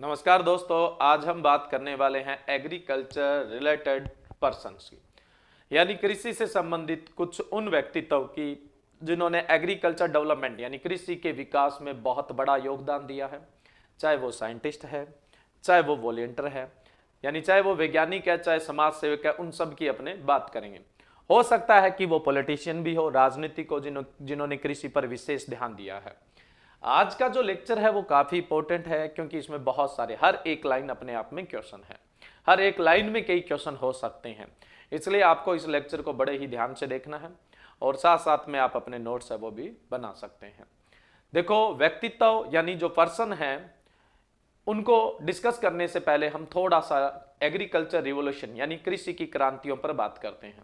नमस्कार दोस्तों, आज हम बात करने वाले हैं एग्रीकल्चर रिलेटेड पर्सन्स की, यानी कृषि से संबंधित कुछ उन व्यक्तित्व की जिन्होंने एग्रीकल्चर डेवलपमेंट यानी कृषि के विकास में बहुत बड़ा योगदान दिया है। चाहे वो साइंटिस्ट है, चाहे वो वॉलेंटियर है, यानी चाहे वो वैज्ञानिक है, चाहे समाज सेवक है, उन सब की अपने बात करेंगे। हो सकता है कि वो पॉलिटिशियन भी हो, राजनीतिक हो, जिन्होंने कृषि पर विशेष ध्यान दिया है। आज का जो लेक्चर है वो काफी इंपॉर्टेंट है, क्योंकि इसमें बहुत सारे हर एक लाइन अपने आप में क्वेश्चन है। हर एक लाइन में कई क्वेश्चन हो सकते हैं, इसलिए आपको इस लेक्चर को बड़े ही ध्यान से देखना है और साथ साथ में आप अपने नोट्स है वो भी बना सकते हैं। देखो, व्यक्तित्व यानी जो पर्सन है उनको डिस्कस करने से पहले हम थोड़ा सा एग्रीकल्चर रिवोल्यूशन यानी कृषि की क्रांतियों पर बात करते हैं।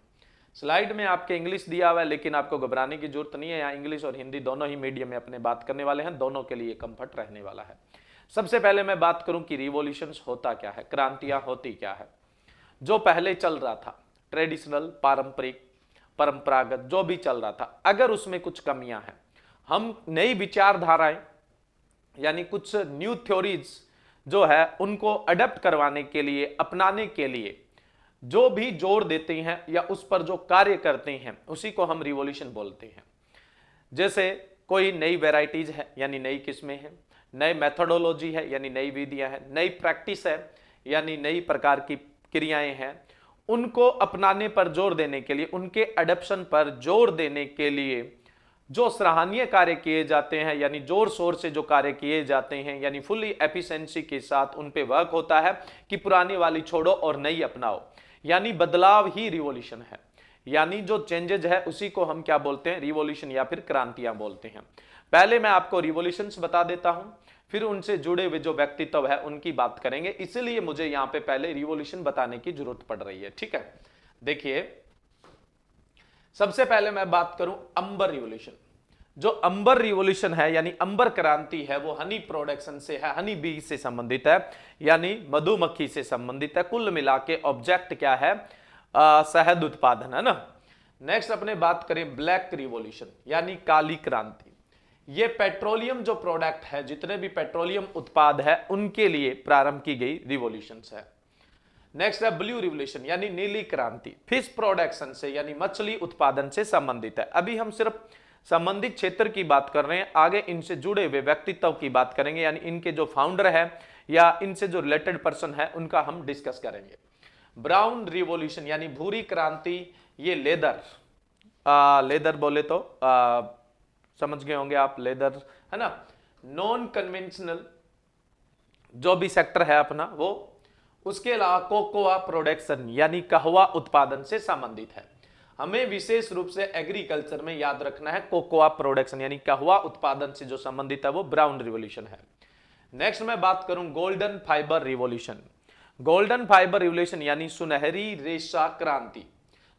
स्लाइड में आपके इंग्लिश दिया हुआ है, लेकिन आपको घबराने की जरूरत नहीं है। यहाँ इंग्लिश और हिंदी दोनों ही मीडियम में अपने बात करने वाले हैं, दोनों के लिए कंफर्ट रहने वाला है। सबसे पहले मैं बात करूं कि रिवॉल्यूशंस होता क्या है, क्रांतियां होती क्या है। जो पहले चल रहा था ट्रेडिशनल, पारंपरिक, परंपरागत जो भी चल रहा था, अगर उसमें कुछ कमियां हैं, हम नई विचारधाराएं यानी कुछ न्यू थ्योरीज जो है उनको अडेप्ट करवाने के लिए, अपनाने के लिए जो भी जोर देते हैं या उस पर जो कार्य करते हैं, उसी को हम रिवॉल्यूशन बोलते हैं। जैसे कोई नई वेराइटीज है यानी नई किस्में हैं, नए मेथोडोलॉजी है यानी नई विधियां हैं, नई प्रैक्टिस है यानी नई प्रकार की क्रियाएं हैं, उनको अपनाने पर जोर देने के लिए, उनके अडेप्शन पर जोर देने के लिए जो सराहनीय कार्य किए जाते हैं, यानी जोर शोर से जो कार्य किए जाते हैं, यानी फुल्ली एफिशिएंसी के साथ उन पे वर्क होता है कि पुरानी वाली छोड़ो और नई अपनाओ, यानी बदलाव ही रिवॉल्यूशन है। यानी जो चेंजेज है उसी को हम क्या बोलते हैं, रिवॉल्यूशन या फिर क्रांतियां बोलते हैं। पहले मैं आपको रिवॉल्यूशंस बता देता हूं, फिर उनसे जुड़े हुए जो व्यक्तित्व है उनकी बात करेंगे, इसलिए मुझे यहां पे पहले रिवॉल्यूशन बताने की जरूरत पड़ रही है। ठीक है, देखिए सबसे पहले मैं बात करूं अंबर रिवॉल्यूशन। जो अंबर रिवॉल्यूशन है यानी अंबर क्रांति है, वो हनी प्रोडक्शन से है, हनी बी से संबंधित है, यानी मधुमक्खी से संबंधित है। कुल मिला के ऑब्जेक्ट क्या है, शहद उत्पादन है ना। नेक्स्ट अपने बात करें ब्लैक रिवॉल्यूशन यानी काली क्रांति। ये पेट्रोलियम जो प्रोडक्ट है, जितने भी पेट्रोलियम उत्पाद है उनके लिए प्रारंभ की गई रिवॉल्यूशन है। नेक्स्ट है ब्लू रिवॉल्यूशन यानी नीली क्रांति, फिश प्रोडक्शन से यानी मछली उत्पादन से संबंधित है। अभी हम सिर्फ संबंधित क्षेत्र की बात कर रहे हैं, आगे इनसे जुड़े हुए व्यक्तित्व की बात करेंगे, यानी इनके जो फाउंडर है या इनसे जो रिलेटेड पर्सन है उनका हम डिस्कस करेंगे। ब्राउन रिवॉल्यूशन यानी भूरी क्रांति, ये लेदर, लेदर बोले तो समझ गए होंगे आप, लेदर है ना। नॉन कन्वेंशनल जो भी सेक्टर है अपना वो, उसके अलावा कोकोआ प्रोडक्शन यानी कहवा उत्पादन से संबंधित है। हमें विशेष रूप से एग्रीकल्चर में याद रखना है कोकोआ प्रोडक्शन यानी कहवा उत्पादन से जो संबंधित है वो ब्राउन रिवॉल्यूशन है। नेक्स्ट मैं बात करूं golden fibre revolution. Golden fibre revolution यानी सुनहरी रेशा क्रांति।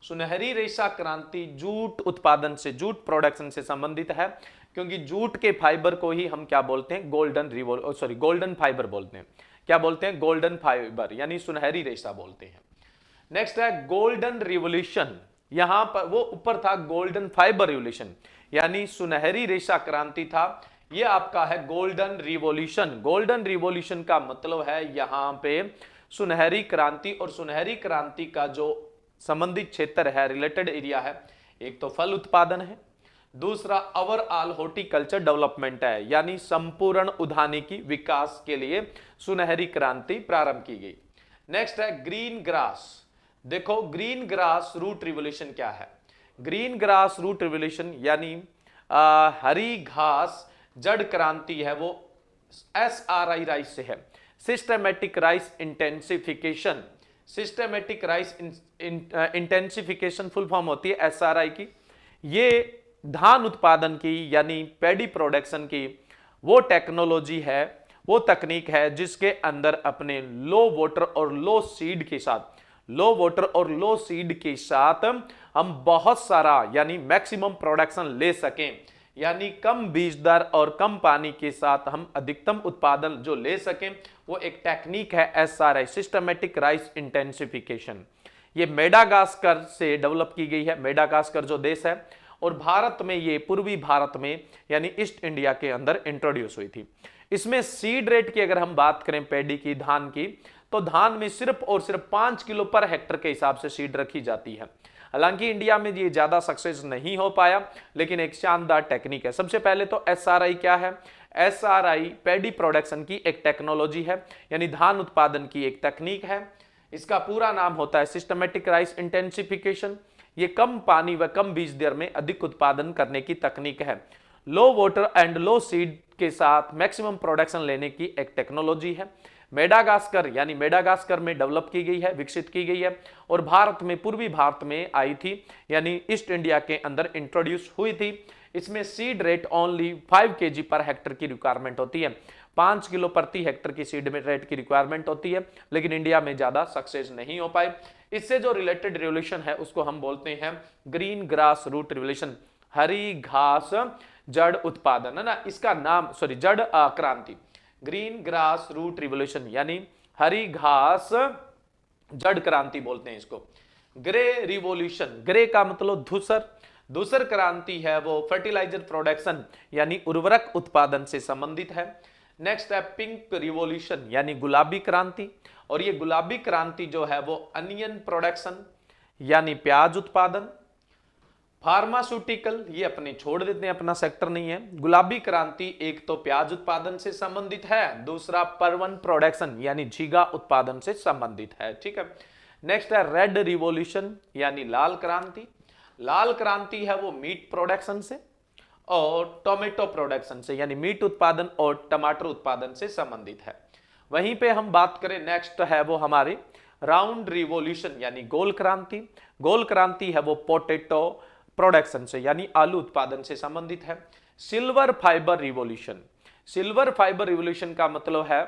सुनहरी रेशा क्रांति जूट उत्पादन से, जूट प्रोडक्शन से संबंधित है, क्योंकि जूट के फाइबर को ही हम क्या बोलते हैं, गोल्डन फाइबर बोलते हैं। क्या बोलते हैं, गोल्डन फाइबर यानी सुनहरी रेशा बोलते हैं। नेक्स्ट है गोल्डन रिवॉल्यूशन, यहां पर वो ऊपर था गोल्डन फाइबर रिवॉल्यूशन यानी सुनहरी रेशा क्रांति था, ये आपका है गोल्डन रिवॉल्यूशन। गोल्डन रिवॉल्यूशन का मतलब है यहां पे सुनहरी क्रांति, और सुनहरी क्रांति का जो संबंधित क्षेत्र है, रिलेटेड एरिया है, एक तो फल उत्पादन है, दूसरा ओवरऑल हॉर्टिकल्चर डेवलपमेंट है, यानी संपूर्ण उद्यानिकी विकास के लिए सुनहरी क्रांति प्रारंभ की गई। नेक्स्ट है ग्रीन ग्रास। देखो ग्रीन ग्रास रूट रिवॉल्यूशन क्या है, ग्रीन ग्रास रूट रिवॉल्यूशन यानी हरी घास जड़ क्रांति है, वो SRI राइस से है, systematic rice intensification. Systematic rice intensification full form होती है SRI की। ये धान उत्पादन की यानी पैडी प्रोडक्शन की वो टेक्नोलॉजी है, वो तकनीक है जिसके अंदर अपने लो वाटर और लो सीड के साथ, लो वाटर और लो सीड के साथ हम बहुत सारा यानी मैक्सिमम प्रोडक्शन ले सकें, यानी कम बीज दर और कम पानी के साथ हम अधिकतम उत्पादन जो ले सकें, वो एक टेक्निक है SRI, सिस्टमेटिक राइस इंटेंसिफिकेशन। ये मेडागास्कर से डेवलप की गई है, मेडागास्कर जो देश है, और भारत में ये पूर्वी भारत में यानी ईस्ट इंडिया के अंदर इंट्रोड्यूस हुई थी। इसमें सीड रेट की अगर हम बात करें पैडी की, धान की, तो धान में सिर्फ और सिर्फ 5 किलो पर हेक्टर के हिसाब से सीड रखी जाती है। हालांकि इंडिया में ये ज्यादा सक्सेस नहीं हो पाया, लेकिन एक शानदार टेक्निक है। सबसे पहले तो एसआरआई क्या है? एसआरआई पैडी प्रोडक्शन की एक टेक्नोलॉजी है, यानी धान उत्पादन की एक तकनीक है। इसका पूरा नाम होता है सिस्टमेटिक राइस इंटेंसिफिकेशन। ये कम पानी व कम बीज दर में अधिक उत्पादन करने की तकनीक है। लो वाटर एंड लो सीड के साथ मैक्सिमम प्रोडक्शन लेने की एक टेक्नोलॉजी है। मेडागास्कर यानी मेडागास्कर में डेवलप की गई है, विकसित की गई है, और भारत में, पूर्वी भारत में आई थी, यानी ईस्ट इंडिया के अंदर इंट्रोड्यूस हुई थी। इसमें seed rate only 5 kg per hectare की रिक्वायरमेंट होती है। 5 किलो प्रति हेक्टर की सीड रेट की रिक्वायरमेंट होती है, लेकिन इंडिया में ज्यादा सक्सेस नहीं हो पाए। इससे जो रिलेटेड रिवोल्यूशन है उसको हम बोलते हैं ग्रीन ग्रास रूट रिवोल्यूशन, हरी घास जड़ उत्पादन, है ना। इसका नाम जड़ क्रांति, ग्रीन ग्रास रूट रिवोल्यूशन यानी हरी घास जड़ क्रांति बोलते हैं इसको। ग्रे रिवोल्यूशन, ग्रे का मतलब धूसर, धूसर क्रांति है वो फर्टिलाइजर प्रोडक्शन यानी उर्वरक उत्पादन से संबंधित है। नेक्स्ट है पिंक रिवोल्यूशन यानी गुलाबी क्रांति, और ये गुलाबी क्रांति जो है वो अनियन प्रोडक्शन यानी प्याज उत्पादन। फार्मास्यूटिकल ये अपने छोड़ देते हैं, अपना सेक्टर नहीं है। गुलाबी क्रांति एक तो प्याज उत्पादन से संबंधित है, दूसरा परवन प्रोडक्शन यानी झींगा उत्पादन से संबंधित है, ठीक है। नेक्स्ट है रेड रिवोल्यूशन यानी लाल क्रांति। लाल क्रांति है वो मीट प्रोडक्शन से और टोमेटो प्रोडक्शन से, यानी मीट उत्पादन और टमाटर उत्पादन से संबंधित है। वहीं पे हम बात करें, नेक्स्ट है वो हमारी राउंड रिवोल्यूशन यानी गोल क्रांति। गोल क्रांति है वो पोटैटो प्रोडक्शन से यानी आलू उत्पादन से संबंधित है। Silver fibre revolution, silver fibre revolution का मतलब है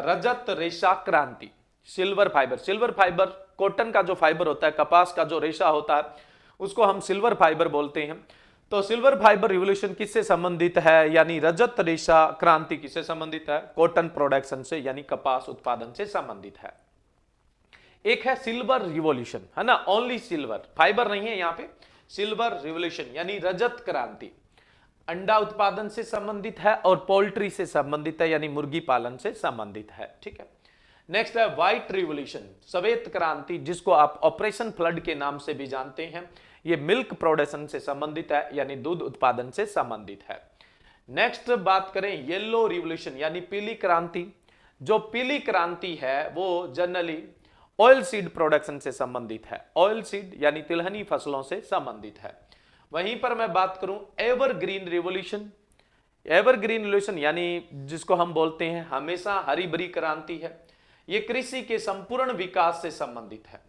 रजत रेशा क्रांति। Silver fibre, silver fibre cotton का जो फाइबर होता है, कपास का जो रेशा होता है, उसको हम सिल्वर फाइबर बोलते हैं। तो सिल्वर फाइबर रिवोल्यूशन किससे संबंधित है, यानी रजत रेशा क्रांति किससे संबंधित है? कॉटन प्रोडक्शन से यानी कपास उत्पादन से संबंधित है। एक है सिल्वर रिवोल्यूशन, है ना, ओनली सिल्वर, फाइबर नहीं है यहाँ पे। सिल्वर रिवोल्यूशन यानी रजत क्रांति अंडा उत्पादन से संबंधित है और पोल्ट्री से संबंधित है, यानी मुर्गी पालन से संबंधित है, ठीक है। नेक्स्ट है व्हाइट रिवोल्यूशन, श्वेत क्रांति, जिसको आप ऑपरेशन फ्लड के नाम से भी जानते हैं। ये मिल्क प्रोडक्शन से संबंधित है, यानी दूध उत्पादन से संबंधित है। नेक्स्ट बात करें येलो रिवोल्यूशन यानी पीली क्रांति। जो पीली क्रांति है वो जनरली ऑयल सीड प्रोडक्शन से संबंधित है, ऑयल सीड यानी तिलहनी फसलों से संबंधित है। वहीं पर मैं बात करूं एवरग्रीन रिवोल्यूशन, एवरग्रीन रिवोल्यूशन यानी जिसको हम बोलते हैं हमेशा हरी भरी क्रांति है। ये कृषि के संपूर्ण विकास से संबंधित है,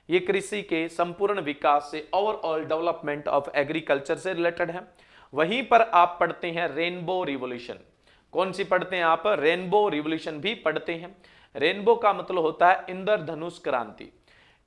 ये कृषि के संपूर्ण विकास से, ओवरऑल डेवलपमेंट ऑफ एग्रीकल्चर से रिलेटेड है। वहीं पर आप पढ़ते हैं रेनबो रिवोल्यूशन, कौन सी पढ़ते हैं आप? रेनबो रिवोल्यूशन भी पढ़ते हैं। रेनबो का मतलब होता है इंद्रधनुष क्रांति।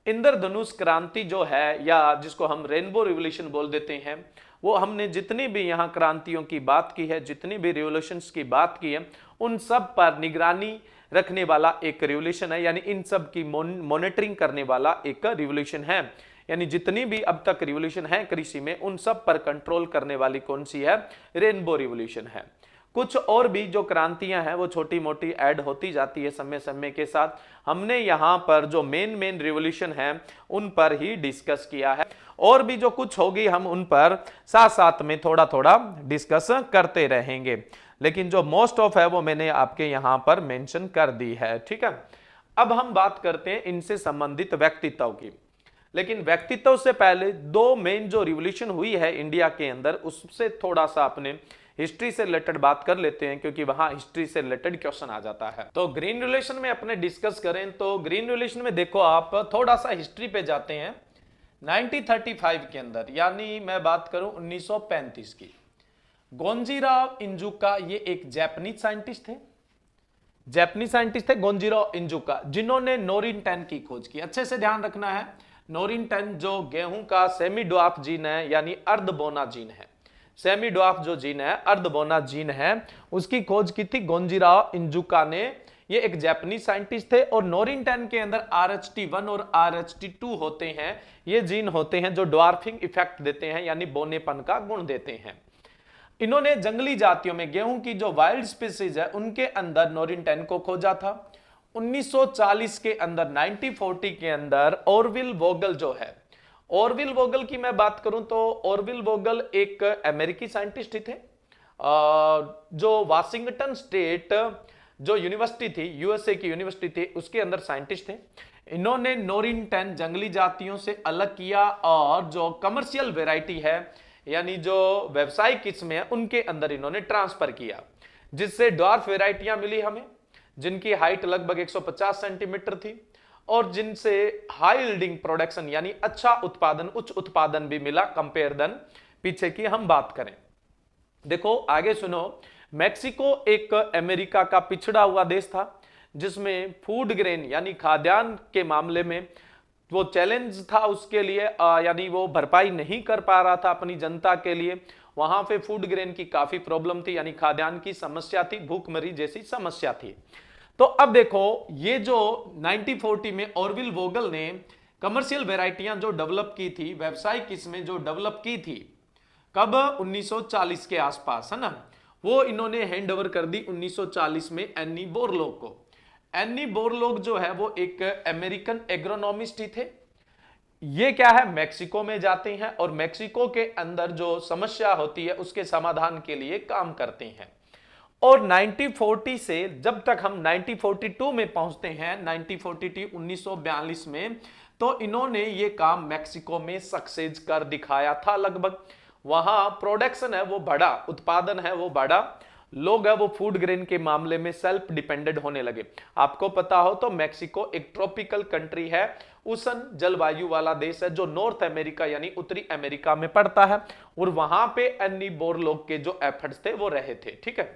इंद्रधनुष क्रांति जो है, या जिसको हम रेनबो रिवोल्यूशन बोल देते हैं, वो हमने जितनी भी यहाँ क्रांतियों की बात की है, जितनी भी रिवोल्यूशंस की बात की है, उन सब पर निगरानी रखने वाला एक रिवोल्यूशन है, यानी इन सब की मॉनिटरिंग करने वाला एक रिवोल्यूशन है। यानी जितनी भी अब तक रिवोल्यूशन है कृषि में, उन सब पर कंट्रोल करने वाली कौन सी है? रेनबो रिवोल्यूशन है। कुछ और भी जो क्रांतियां हैं वो छोटी मोटी ऐड होती जाती है समय समय के साथ। हमने यहाँ पर जो मेन रिवोल्यूशन है उन पर ही डिस्कस किया है, और भी जो कुछ होगी हम उन पर साथ साथ में थोड़ा थोड़ा डिस्कस करते रहेंगे, लेकिन जो मोस्ट ऑफ है वो मैंने आपके यहाँ पर मेंशन कर दी है, ठीक है। अब हम बात करते हैं इनसे संबंधित व्यक्तित्व की, लेकिन व्यक्तित्व से पहले दो मेन जो रिवोल्यूशन हुई है इंडिया के अंदर, उससे थोड़ा सा अपने हिस्ट्री से रिलेटेड बात कर लेते हैं, क्योंकि वहां हिस्ट्री से रिलेटेड क्वेश्चन आ जाता है। तो ग्रीन रिवोल्यूशन में अपने डिस्कस करें तो ग्रीन रिवोल्यूशन में देखो आप थोड़ा सा हिस्ट्री पे जाते हैं। 1935 के अंदर, यानी मैं बात करूं 1935 की, गोंजीराव इंजुका, ये एक जापानीज साइंटिस्ट थे, जापानीज साइंटिस्ट थे गोंजीराव इंजुका, जिन्होंने नोरिन 10 की खोज की। अच्छे से ध्यान रखना है, नोरिन 10 जो गेहूं का सेमी ड्वार्फ जीन है, यानी अर्धबोना जीन है, सेमी ड्वार्फ जो जीन है, अर्धबोना जीन है, उसकी खोज की थी गोंजीराव इंजुका ने। ये एक जापानीज साइंटिस्ट थे, और नोरिन 10 के अंदर RH1 और RH2 होते हैं। ये जीन होते हैं जो ड्वार्फिंग इफेक्ट देते हैं, यानी बोनेपन का गुण देते हैं। इन्होंने जंगली जातियों में गेहूं की जो वाइल्ड स्पीसीज है उनके अंदर नोरिन 10 को खोजा था। 1940 के अंदर 1940 के अंदर ऑरविल वोगल जो है, ऑरविल वोगल की मैं बात करूं तो ऑरविल वोगल एक अमेरिकी साइंटिस्ट ही थे, जो वाशिंगटन स्टेट जो यूनिवर्सिटी थी, यूएसए की यूनिवर्सिटी थी, उसके अंदर साइंटिस्ट थे। इन्होंने नोरिन 10 जंगली जातियों से अलग किया और जो कमर्शियल वेराइटी है यानी जो व्यवसायिक किस्में हैं उनके अंदर इन्होंने ट्रांसफर किया, जिससे ड्वार्फ वेराइटियां मिली हमें, जिनकी हाइट लगभग 150 सेंटीमीटर थी और जिनसे हाई यील्डिंग प्रोडक्शन यानी अच्छा उत्पादन, उच्च उत्पादन भी मिला कंपेयर देन पीछे की हम बात करें। देखो आगे सुनो, मैक्सिको एक अमेरिका का पिछड़ा हुआ देश था जिसमें फूड ग्रेन यानी खाद्यान्न के मामले में वो चैलेंज था उसके लिए, यानी वो भरपाई नहीं कर पा रहा था अपनी जनता के लिए। वहां पे फूड ग्रेन की काफी प्रॉब्लम थी, यानी खाद्यान्न की समस्या थी, भूखमरी जैसी समस्या थी। तो अब देखो ये जो 1940 में ऑरविल वोगल ने कमर्शियल वेराइटियां जो डेवलप की थी, व्यावसायिक किस्में जो डेवलप की थी, कब? 1940 के आसपास, है ना। वो इन्होंने हैंड ओवर कर दी 1940 में एनी बोरलॉग को। एनी बोरलॉग जो है वो एक अमेरिकन एग्रोनॉमिस्ट ही थे। ये क्या है, मैक्सिको में जाते हैं और मैक्सिको के अंदर जो समस्या होती है उसके समाधान के लिए काम करते हैं। और 1940 से जब तक हम 1942 में पहुंचते हैं, 1942 में, तो इन्होंने ये काम मैक्सिको में सक्सेस कर दिखाया था लगभग। वहां प्रोडक्शन है वो बढ़ा, उत्पादन है वो बढ़ा, लोग है वो फूड ग्रेन के मामले में सेल्फ डिपेंडेंट होने लगे। आपको पता हो तो मैक्सिको एक ट्रॉपिकल कंट्री है, उष्ण जलवायु वाला देश है जो नॉर्थ अमेरिका यानी उत्तरी अमेरिका में पड़ता है, और वहां पे एनी बोरलॉग के जो एफर्ट्स थे वो रहे थे, ठीक है।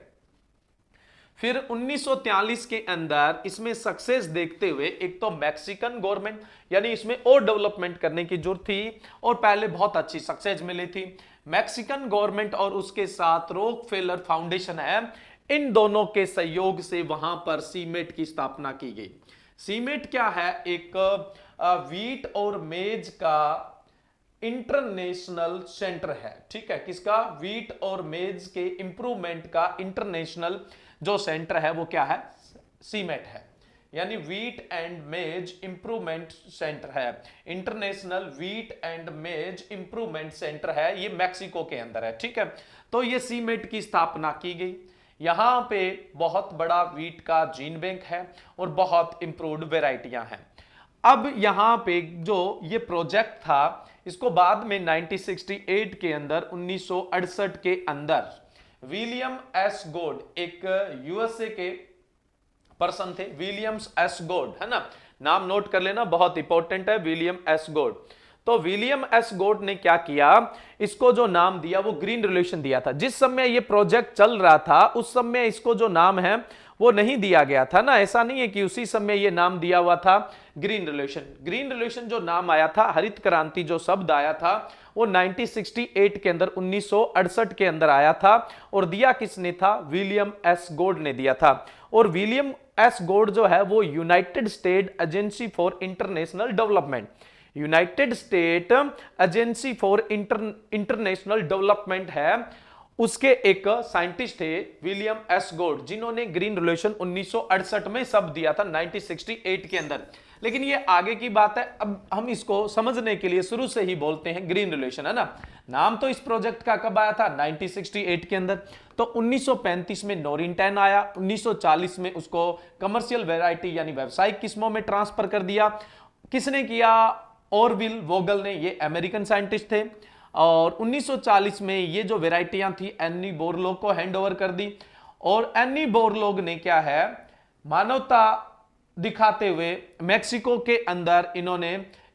फिर 1943 के अंदर इसमें सक्सेस देखते हुए एक तो मैक्सिकन गवर्नमेंट, यानी इसमें और डेवलपमेंट करने की जरूरत थी और पहले बहुत अच्छी सक्सेस मिली थी, मैक्सिकन गवर्नमेंट और उसके साथ रॉकफेलर फाउंडेशन है, इन दोनों के सहयोग से वहां पर सीमेट की स्थापना की गई। सीमेट क्या है? एक व्हीट और मेज का इंटरनेशनल सेंटर है, ठीक है। किसका? व्हीट और मेज के इंप्रूवमेंट का इंटरनेशनल जो सेंटर है वो क्या है? सीमेट है, यानी wheat and maize improvement centre है, international wheat and maize improvement centre है, ये मैक्सिको के अंदर है, ठीक है। तो ये सीमेट की स्थापना की गई। यहां पे बहुत बड़ा व्हीट का जीन बैंक है और बहुत इंप्रूव्ड वेराइटियां हैं। अब यहां पे जो ये प्रोजेक्ट था इसको बाद में 1968 के अंदर 1968 के अंदर विलियम एस गोड, एक यूएसए के पर्सन थे, विलियम्स एस गोड, है ना, नाम नोट कर लेना, बहुत इंपॉर्टेंट है, विलियम एस गोड। तो विलियम एस गोड ने क्या किया, इसको जो नाम दिया वो ग्रीन रिवॉल्यूशन दिया था। जिस समय ये प्रोजेक्ट चल रहा था उस समय इसको जो नाम है वो नहीं दिया गया था ना, ऐसा नहीं है कि उसी समय ये नाम दिया हुआ था ग्रीन रिवॉल्यूशन। ग्रीन रिवॉल्यूशन जो नाम आया था, हरित क्रांति जो शब्द आया था वो 1968 के अंदर 1968 के अंदर आया था, और दिया किसने था? विलियम एस गोड ने दिया था। और विलियम एस गोड जो है वो United state agency for international development, United state agency for international development है, उसके एक साइंटिस्ट थे विलियम एस गोड, जिन्होंने ग्रीन रिवॉल्यूशन 1968 में शब्द दिया था 1968 के अंदर। लेकिन ये आगे की बात है, अब हम इसको समझने के लिए शुरू से ही बोलते हैं ग्रीन रिवॉल्यूशन, है ना। नाम तो इस प्रोजेक्ट का कब आया था? 1968 के अंदर। तो 1935 में नोरिन 10 आया, 1940 में उसको कमर्शियल वेराइटी यानी व्यावसायिक किस्मों में ट्रांसफर कर दिया। किसने किया? ऑरविल वोगल ने, ये अमेरिकन साइंटिस्ट थे। और 1940 में ये जो वेराइटियां थी एनी बोरलॉग को हैंड ओवर कर दी, और एनी बोरलॉग ने क्या है, मानवता दिखाते हुए मैक्सिको के अंदर इन्होंने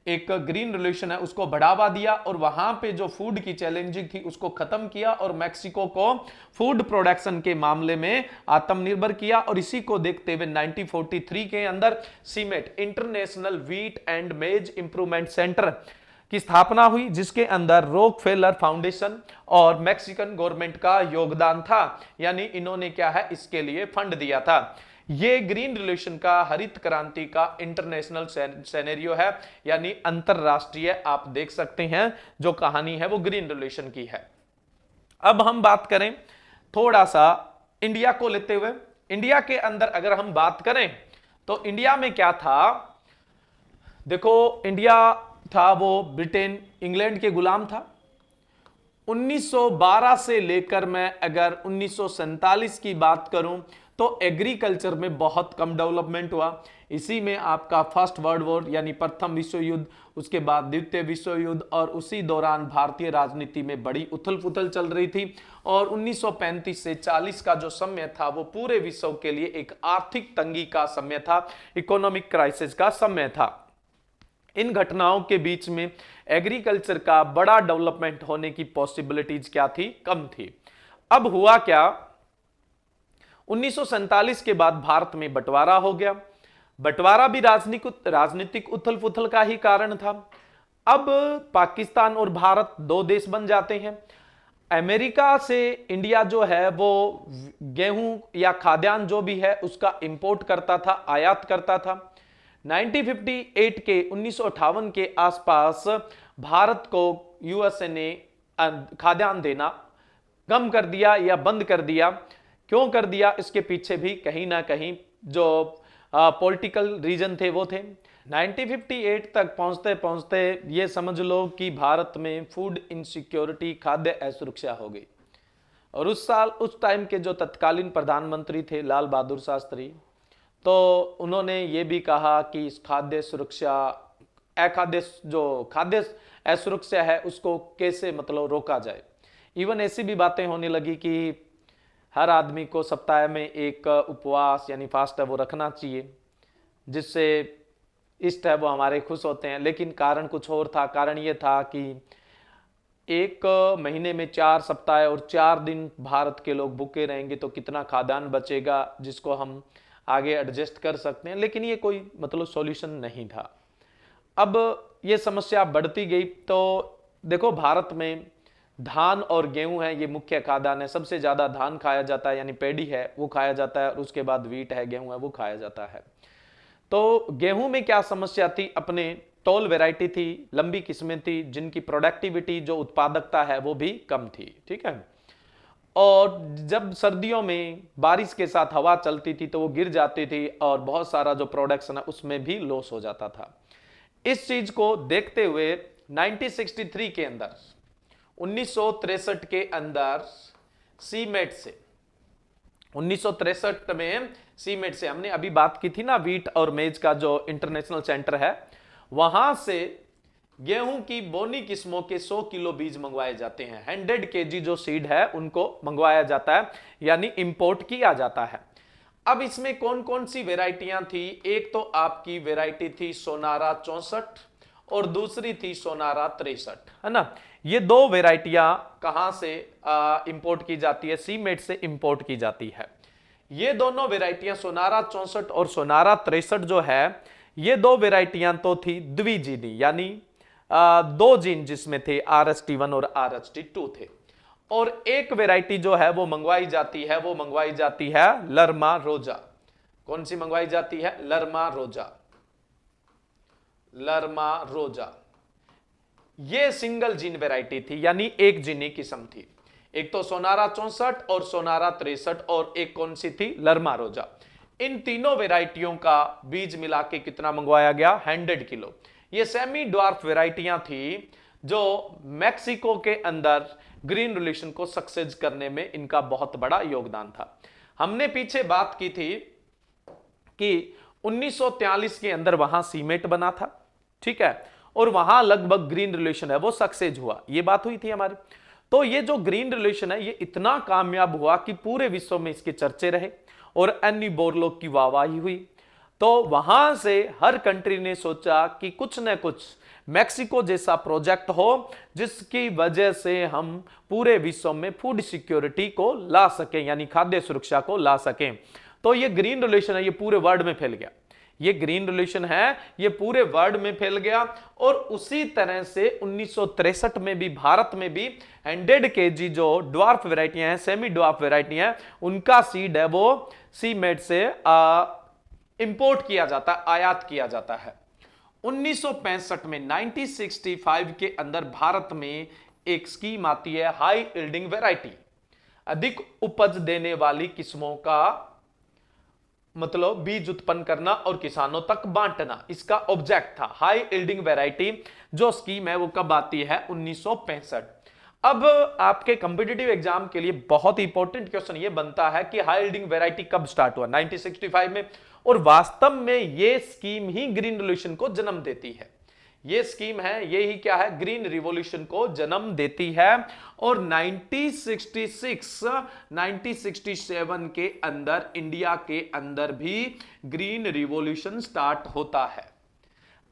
एक ग्रीन रिवॉल्यूशन है उसको बढ़ावा दिया, और वहां पे जो फूड की चैलेंजिंग थी उसको खत्म किया, और मैक्सिको को फूड प्रोडक्शन के मामले में आत्मनिर्भर किया। और इसी को देखते हुए 1943 के अंदर CIMMYT, international wheat and maize improvement centre की स्थापना हुई, जिसके अंदर रॉकफेलर फाउंडेशन और मैक्सिकन गवर्नमेंट का योगदान था, यानी इन्होंने क्या है, इसके लिए फंड दिया था। ये ग्रीन रिवॉल्यूशन का, हरित क्रांति का इंटरनेशनल सिनेरियो है, यानी अंतरराष्ट्रीय, आप देख सकते हैं जो कहानी है वो ग्रीन रिवॉल्यूशन की है। अब हम बात करें थोड़ा सा इंडिया को लेते हुए। इंडिया के अंदर अगर हम बात करें तो इंडिया में क्या था, देखो इंडिया था वो ब्रिटेन इंग्लैंड के गुलाम था। 1912 से लेकर मैं अगर 1947 की बात करूं तो एग्रीकल्चर में बहुत कम डेवलपमेंट हुआ। इसी में आपका फर्स्ट वर्ल्ड वॉर यानी प्रथम विश्व युद्ध, उसके बाद द्वितीय विश्व युद्ध, और उसी दौरान भारतीय राजनीति में बड़ी उथल पुथल चल रही थी। और 1935 से 40 का जो समय था वो पूरे विश्व के लिए एक आर्थिक तंगी का समय था, इकोनॉमिक क्राइसिस का समय था। इन घटनाओं के बीच में एग्रीकल्चर का बड़ा डेवलपमेंट होने की पॉसिबिलिटीज क्या थी, कम थी। अब हुआ क्या, 1947 के बाद भारत में बंटवारा हो गया। बंटवारा भी राजनीतिक उथल पुथल का ही कारण था। अब पाकिस्तान और भारत दो देश बन जाते हैं। अमेरिका से इंडिया जो है वो गेहूं या खाद्यान्न जो भी है उसका इंपोर्ट करता था, आयात करता था। 1958 के 1958 के आसपास भारत को यूएसए ने खाद्यान्न देना कम कर दिया या बंद कर दिया। क्यों कर दिया, इसके पीछे भी कहीं ना कहीं जो पॉलिटिकल रीजन थे वो थे। 1958 तक पहुंचते पहुंचते ये समझ लो कि भारत में फूड इनसिक्योरिटी, खाद्य असुरक्षा हो गई। और उस टाइम के जो तत्कालीन प्रधानमंत्री थे लाल बहादुर शास्त्री, तो उन्होंने ये भी कहा कि इस खाद्य असुरक्षा है उसको कैसे मतलब रोका जाए। इवन ऐसी भी बातें होने लगी कि हर आदमी को सप्ताह में एक उपवास यानी फास्ट है वो रखना चाहिए, जिससे इष्ट है वो हमारे खुश होते हैं। लेकिन कारण कुछ और था। कारण ये था कि एक महीने में 4 सप्ताह और 4 दिन भारत के लोग भूखे रहेंगे तो कितना खाद्यान्न बचेगा जिसको हम आगे एडजस्ट कर सकते हैं। लेकिन ये कोई मतलब सॉल्यूशन नहीं था। अब ये समस्या बढ़ती गई। तो देखो भारत में धान और गेहूं है, ये मुख्य खाद्यान्न है। सबसे ज्यादा धान खाया जाता है यानी पैडी है वो खाया जाता है, और उसके बाद वीट है, गेहूं है वो खाया जाता है। तो गेहूं में क्या समस्या थी, अपने टॉल वैरायटी थी, लंबी किस्में थी, जिनकी प्रोडक्टिविटी जो उत्पादकता है वो भी कम थी। ठीक है। और जब सर्दियों में बारिश के साथ हवा चलती थी तो वो गिर जाती थी और बहुत सारा जो प्रोडक्शन है उसमें भी लॉस हो जाता था। इस चीज को देखते हुए 1963 के अंदर 1963 के अंदर सीमेट से 1963 में सीमेट से हमने अभी बात की थी ना, वीट और मेज का जो इंटरनेशनल सेंटर है, वहां से गेहूं की बोनी किस्मों के 100 किलो बीज मंगवाए जाते हैं। 100 केजी जो सीड है उनको मंगवाया जाता है यानी इंपोर्ट किया जाता है। अब इसमें कौन कौन सी वेराइटियां थी, एक तो आपकी वेराइटी थी सोनारा 64 और दूसरी थी सोनारा 63, है ना। ये दो वेराइटियां कहां से इंपोर्ट की जाती है, सीमेट से इंपोर्ट की जाती है। ये दोनों वेराइटियां सोनारा 64 और सोनारा 63 जो है, ये दो वेराइटियां तो थी द्विजीनी यानी दो जीन जिसमें थे RST1 और RST2 थे। और एक वेराइटी जो है वो मंगवाई जाती है लर्मा रोजा। कौन सी मंगवाई जाती है, लर्मा रोजा। ये सिंगल जीन वेराइटी थी यानी एक जीनी किस्म थी। एक तो सोनारा 64 और सोनारा 63 और एक कौन सी थी, लर्मा रोजा। इन तीनों वेराइटियों का बीज मिला के कितना मंगवाया गया, 100 किलो। ये सेमी ड्वार्फ वेराइटियां थी जो मैक्सिको के अंदर ग्रीन रिवॉल्यूशन को सक्सेस करने में इनका बहुत बड़ा योगदान था। हमने पीछे बात की थी कि 1943 के अंदर वहां सीमेट बना था, ठीक है, और वहां लगभग ग्रीन रिवॉल्यूशन है वो सक्सेस हुआ, ये बात हुई थी हमारी। तो ये जो ग्रीन रिवॉल्यूशन है ये इतना कामयाब हुआ कि पूरे विश्व में इसके चर्चे रहे और एनी बोरलॉग की वाहवाही हुई। तो वहां से हर कंट्री ने सोचा कि कुछ न कुछ मैक्सिको जैसा प्रोजेक्ट हो जिसकी वजह से हम पूरे विश्व में फूड सिक्योरिटी को ला सकें यानी खाद्य सुरक्षा को ला सकें। तो ये ग्रीन रिवॉल्यूशन है ये पूरे वर्ल्ड में फैल गया। ये ग्रीन रिवॉल्यूशन है ये पूरे वर्ल्ड में फैल गया। और उसी तरह से 1963 में भी भारत में भी 100 केजी जो ड्वार्फ वेराइटियां हैं, सेमी ड्वार्फ वेराइटियां हैं, उनका सीड है वो सीमेट से इंपोर्ट किया जाता है, आयात किया जाता है। 1965 में 1965 के अंदर भारत में एक स्कीम आती है हाई यील्डिंग वैरायटी, अधिक उपज देने वाली किस्मों का मतलब बीज उत्पन्न करना और किसानों तक बांटना, इसका ऑब्जेक्ट था। हाई यील्डिंग वैरायटी जो स्कीम है वो कब आती है? 1965। अब आपके कॉम्पिटिटिव एग्जाम के लिए बहुत इंपॉर्टेंट क्वेश्चन ये बनता है कि हाई यील्डिंग वैरायटी कब स्टार्ट हुआ? 1965 में। और वास्तव में ये स्कीम ही ग्रीन रिवॉल्यूशन को जन्म देती है। ये स्कीम है, ये ही क्या है? ग्रीन रिवॉल्यूशन को जन्म देती है। और 1966 1967 के अंदर इंडिया के अंदर भी ग्रीन रिवॉल्यूशन स्टार्ट होता है।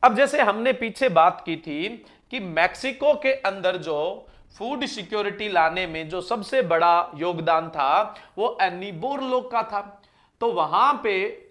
अब जैसे हमने पीछे बात की थी कि मैक्सिको के अंदर जो फूड सिक्योरिटी लाने में जो सबसे बड़ा योगदान था वो एनी बोरलॉग का था। तो वहां पे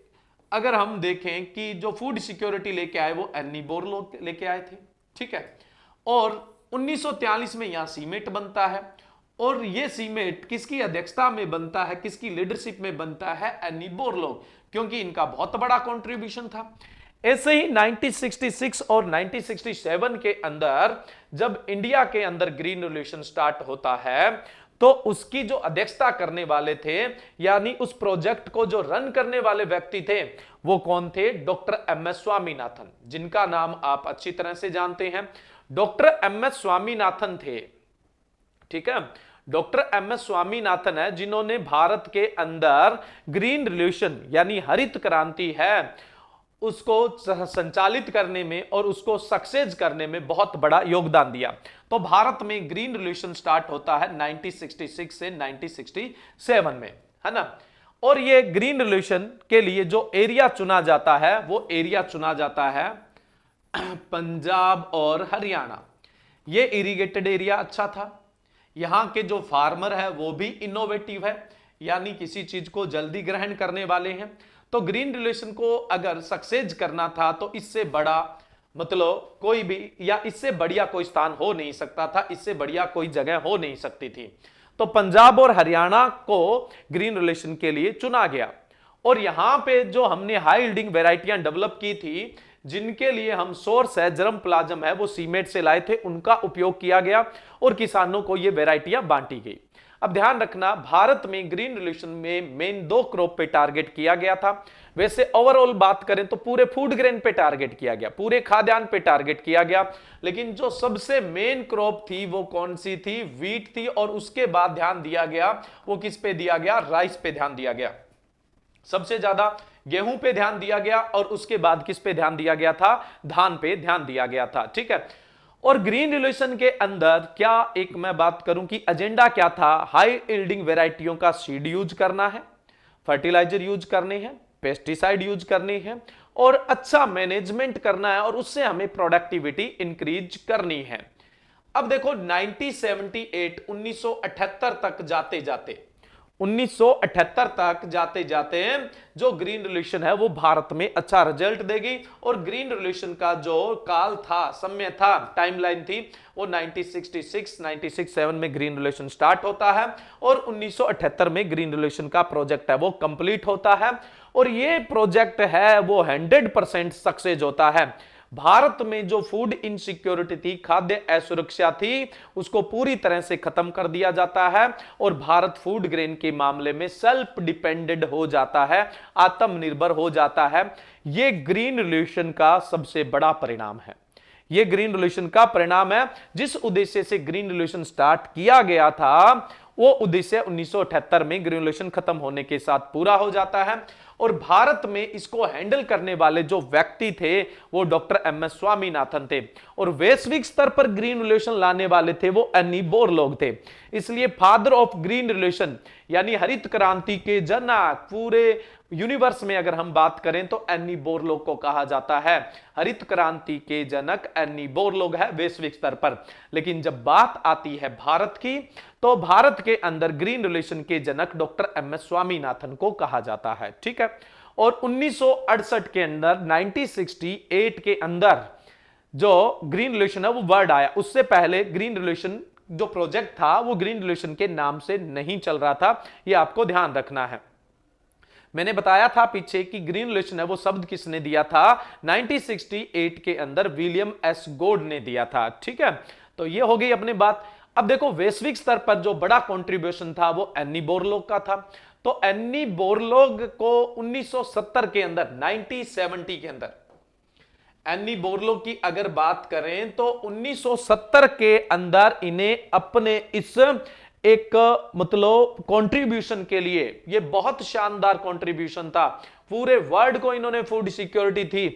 अगर हम देखें कि जो फूड सिक्योरिटी लेके आए वो एनी बोरलॉग लेके आए थे, ठीक है। और 1943 में यहां सीमेंट बनता है, और ये सीमेंट किसकी अध्यक्षता में बनता है, किसकी लीडरशिप में बनता है? एनी बोरलॉग, क्योंकि इनका बहुत बड़ा कंट्रीब्यूशन था। ऐसे ही 1966 और 1967 के अंदर जब इंडिया के अंदर ग्रीन रिवॉल्यूशन स्टार्ट होता है तो उसकी जो अध्यक्षता करने वाले थे, यानी उस प्रोजेक्ट को जो रन करने वाले व्यक्ति थे, वो कौन थे? डॉक्टर एम एस स्वामीनाथन, जिनका नाम आप अच्छी तरह से जानते हैं। डॉक्टर एम एस स्वामीनाथन थे, ठीक है। डॉक्टर एम एस स्वामीनाथन है जिन्होंने भारत के अंदर ग्रीन रिवॉल्यूशन यानी हरित क्रांति है उसको संचालित करने में और उसको सक्सेस करने में बहुत बड़ा योगदान दिया। तो भारत में ग्रीन रिवॉल्यूशन स्टार्ट होता है 1966 से 1967 में, है ना। और ये ग्रीन रिवॉल्यूशन के लिए जो एरिया चुना जाता है वो एरिया चुना जाता है पंजाब और हरियाणा। ये इरिगेटेड एरिया अच्छा था, यहां के जो फार्मर है वो भी इनोवेटिव है, यानी किसी चीज को जल्दी ग्रहण करने वाले हैं। तो ग्रीन रिवॉल्यूशन को अगर सक्सेस करना था तो इससे बड़ा मतलब कोई भी या इससे बढ़िया कोई स्थान हो नहीं सकता था, इससे बढ़िया कोई जगह हो नहीं सकती थी। तो पंजाब और हरियाणा को ग्रीन रिवॉल्यूशन के लिए चुना गया। और यहां पे जो हमने हाई यील्डिंग वेराइटियां डेवलप की थी, जिनके लिए हम सोर्स है जर्म प्लाज्म है वो सीमेंट से लाए थे, उनका उपयोग किया गया और किसानों को ये वेराइटियां बांटी गई। अब ध्यान रखना, भारत में ग्रीन रिवॉल्यूशन में मेन 2 क्रॉप पे टारगेट किया गया था। वैसे ओवरऑल बात करें तो पूरे फूड ग्रेन पे टारगेट किया गया, पूरे खाद्यान्न पे टारगेट किया गया, लेकिन जो सबसे मेन क्रॉप थी वो कौन सी थी? वीट थी। और उसके बाद ध्यान दिया गया वो किस पे दिया गया? राइस पे ध्यान दिया गया। सबसे ज्यादा गेहूं पे ध्यान दिया गया और उसके बाद किस पे ध्यान दिया गया था? धान पे ध्यान दिया गया था, ठीक है। और ग्रीन रिवॉल्यूशन के अंदर क्या एक मैं बात करूं कि एजेंडा क्या था? हाई यील्डिंग वेराइटियों का सीड यूज करना है, फर्टिलाइजर यूज करने हैं, पेस्टिसाइड यूज करने हैं और अच्छा मैनेजमेंट करना है और उससे हमें प्रोडक्टिविटी इंक्रीज करनी है। अब देखो 1978 तक जाते जाते 1978 तक जाते जाते जो ग्रीन रिवॉल्यूशन है वो भारत में अच्छा रिजल्ट देगी। और ग्रीन रिवॉल्यूशन का जो काल था, समय था, टाइमलाइन थी, वो 1966-1967 में ग्रीन रिवॉल्यूशन स्टार्ट होता है और 1978 में ग्रीन रिवॉल्यूशन का प्रोजेक्ट है वो कंप्लीट होता है। और ये प्रोजेक्ट है वो 100% सक्सेस होता है। भारत में जो फूड इनसिक्योरिटी थी, खाद्य असुरक्षा थी, उसको पूरी तरह से खत्म कर दिया जाता है और भारत फूड ग्रेन के मामले में सेल्फ डिपेंडेंट हो जाता है, आत्मनिर्भर हो जाता है। यह ग्रीन रिवॉल्यूशन का सबसे बड़ा परिणाम है। यह ग्रीन रिवॉल्यूशन का परिणाम है। जिस उद्देश्य से ग्रीन रिवॉल्यूशन स्टार्ट किया गया था वो उद्देश्य 1978 में ग्रीन रिवॉल्यूशन खत्म होने के साथ पूरा हो जाता है। और भारत में इसको हैंडल करने वाले जो व्यक्ति थे वो डॉक्टर एम एस स्वामीनाथन थे और वैश्विक स्तर पर ग्रीन रिवॉल्यूशन लाने वाले थे वो एनी बोरलॉग थे। इसलिए फादर ऑफ ग्रीन रिवॉल्यूशन यानी हरित क्रांति के जनक पूरे यूनिवर्स में अगर हम बात करें तो एनी बोरलॉग को कहा जाता है। हरित क्रांति के जनक एनी बोरलॉग है वैश्विक स्तर पर। लेकिन जब बात आती है भारत की तो भारत के अंदर ग्रीन रिवॉल्यूशन के जनक डॉक्टर एम एस स्वामीनाथन को कहा जाता है, ठीक है। और 1968 के अंदर 1968 के अंदर जो ग्रीन रिवॉल्यूशन है वो वर्ड आया। उससे पहले ग्रीन रिवॉल्यूशन जो प्रोजेक्ट था वो ग्रीन रिवॉल्यूशन के नाम से नहीं चल रहा था, ये आपको ध्यान रखना है। मैंने बताया था पीछे कि ग्रीन रिवॉल्यूशन है वो शब्द किसने दिया था? 1968 के अंदर विलियम एस गोड ने दिया था, ठीक है। तो ये हो गई अपनी बात। अब देखो वैश्विक स्तर पर जो बड़ा कंट्रीब्यूशन था वो एनी बोरलॉग का था। तो एनी बोरलॉग को 1970 के अंदर 1970 के अंदर एनी बोरलॉग की अगर बात करें तो 1970 के अंदर इन्हें अपने इस एक मतलब कंट्रीब्यूशन के लिए, ये बहुत शानदार कंट्रीब्यूशन था, पूरे वर्ल्ड को इन्होंने फूड सिक्योरिटी थी,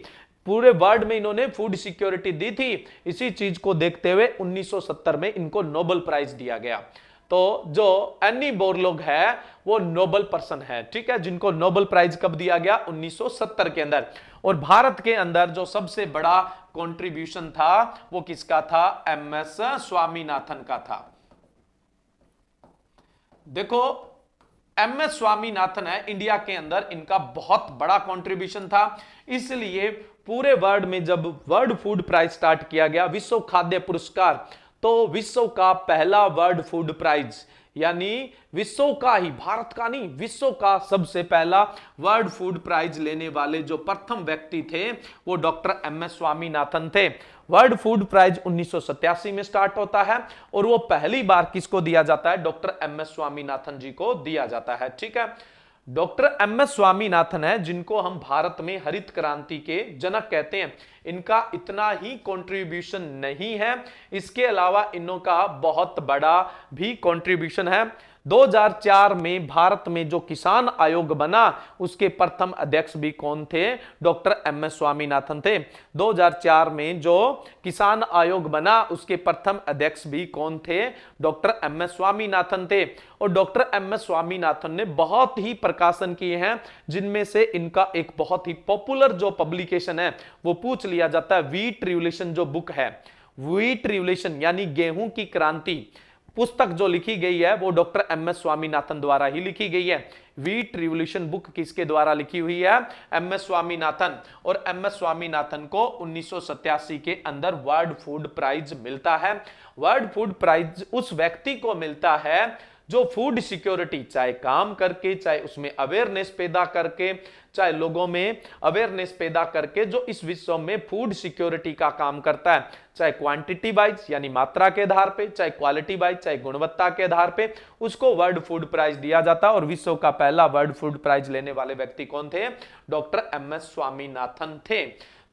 पूरे वर्ल्ड में इन्होंने फूड सिक्योरिटी दी थी। इसी चीज को देखते हुए 1970 में इनको नोबेल प्राइज दिया गया। तो जो एनी बोरलॉग है वो नोबेल पर्सन है, ठीक है, जिनको नोबेल प्राइज कब दिया गया? 1970 के अंदर। और भारत के अंदर जो सबसे बड़ा कंट्रीब्यूशन था वो किसका था? एमएस स्वामीनाथन का था। देखो एमएस स्वामीनाथन है इंडिया के अंदर, इनका बहुत बड़ा कंट्रीब्यूशन था। इसलिए पूरे वर्ल्ड में जब वर्ल्ड फूड प्राइज स्टार्ट किया गया, विश्व खाद्य पुरस्कार, तो विश्व का पहला वर्ल्ड फूड प्राइज, यानी विश्व का ही, भारत का नहीं, विश्व का सबसे पहला वर्ल्ड फूड प्राइज लेने वाले जो प्रथम व्यक्ति थे वो डॉक्टर एमएस स्वामीनाथन थे। वर्ल्ड फूड प्राइज 1987 में स्टार्ट होता है और वो पहली बार किसको दिया जाता है? डॉक्टर एमएस स्वामीनाथन जी को दिया जाता है, ठीक है। डॉक्टर एमएस स्वामीनाथन है जिनको हम भारत में हरित क्रांति के जनक कहते हैं। इनका इतना ही कंट्रीब्यूशन नहीं है, इसके अलावा इनका बहुत बड़ा भी कंट्रीब्यूशन है। 2004 में भारत में जो किसान आयोग बना उसके प्रथम अध्यक्ष भी कौन थे? डॉक्टर एमएस स्वामीनाथन थे। 2004 में जो किसान आयोग बना उसके प्रथम अध्यक्ष भी कौन थे? डॉक्टर एमएस स्वामीनाथन थे। और डॉक्टर एमएस स्वामीनाथन ने बहुत ही प्रकाशन किए हैं, जिनमें से इनका एक बहुत ही पॉपुलर जो पब्लिकेशन है वो पूछ लिया जाता है, व्हीट रिवोल्यूशन जो बुक है, व्हीट रिवोल्यूशन यानी गेहूं की क्रांति पुस्तक जो लिखी गई है वो डॉक्टर एमएस स्वामीनाथन द्वारा ही लिखी गई है। व्हीट रिवोल्यूशन बुक किसके द्वारा लिखी हुई है? एमएस स्वामीनाथन। और एमएस स्वामीनाथन को 1987 के अंदर वर्ल्ड फूड प्राइज मिलता है। वर्ल्ड फूड प्राइज उस व्यक्ति को मिलता है जो फूड सिक्योरिटी, चाहे काम करके, चाहे उसमें अवेयरनेस पैदा करके, चाहे लोगों में अवेयरनेस पैदा करके, जो इस विश्व में फूड सिक्योरिटी का काम करता है, चाहे क्वांटिटी वाइज यानी मात्रा के आधार पे, चाहे क्वालिटी वाइज चाहे गुणवत्ता के आधार पे, उसको वर्ल्ड फूड प्राइज दिया जाता है। और विश्व का पहला वर्ल्ड फूड प्राइज लेने वाले व्यक्ति कौन थे? डॉक्टर एमएस स्वामीनाथन थे।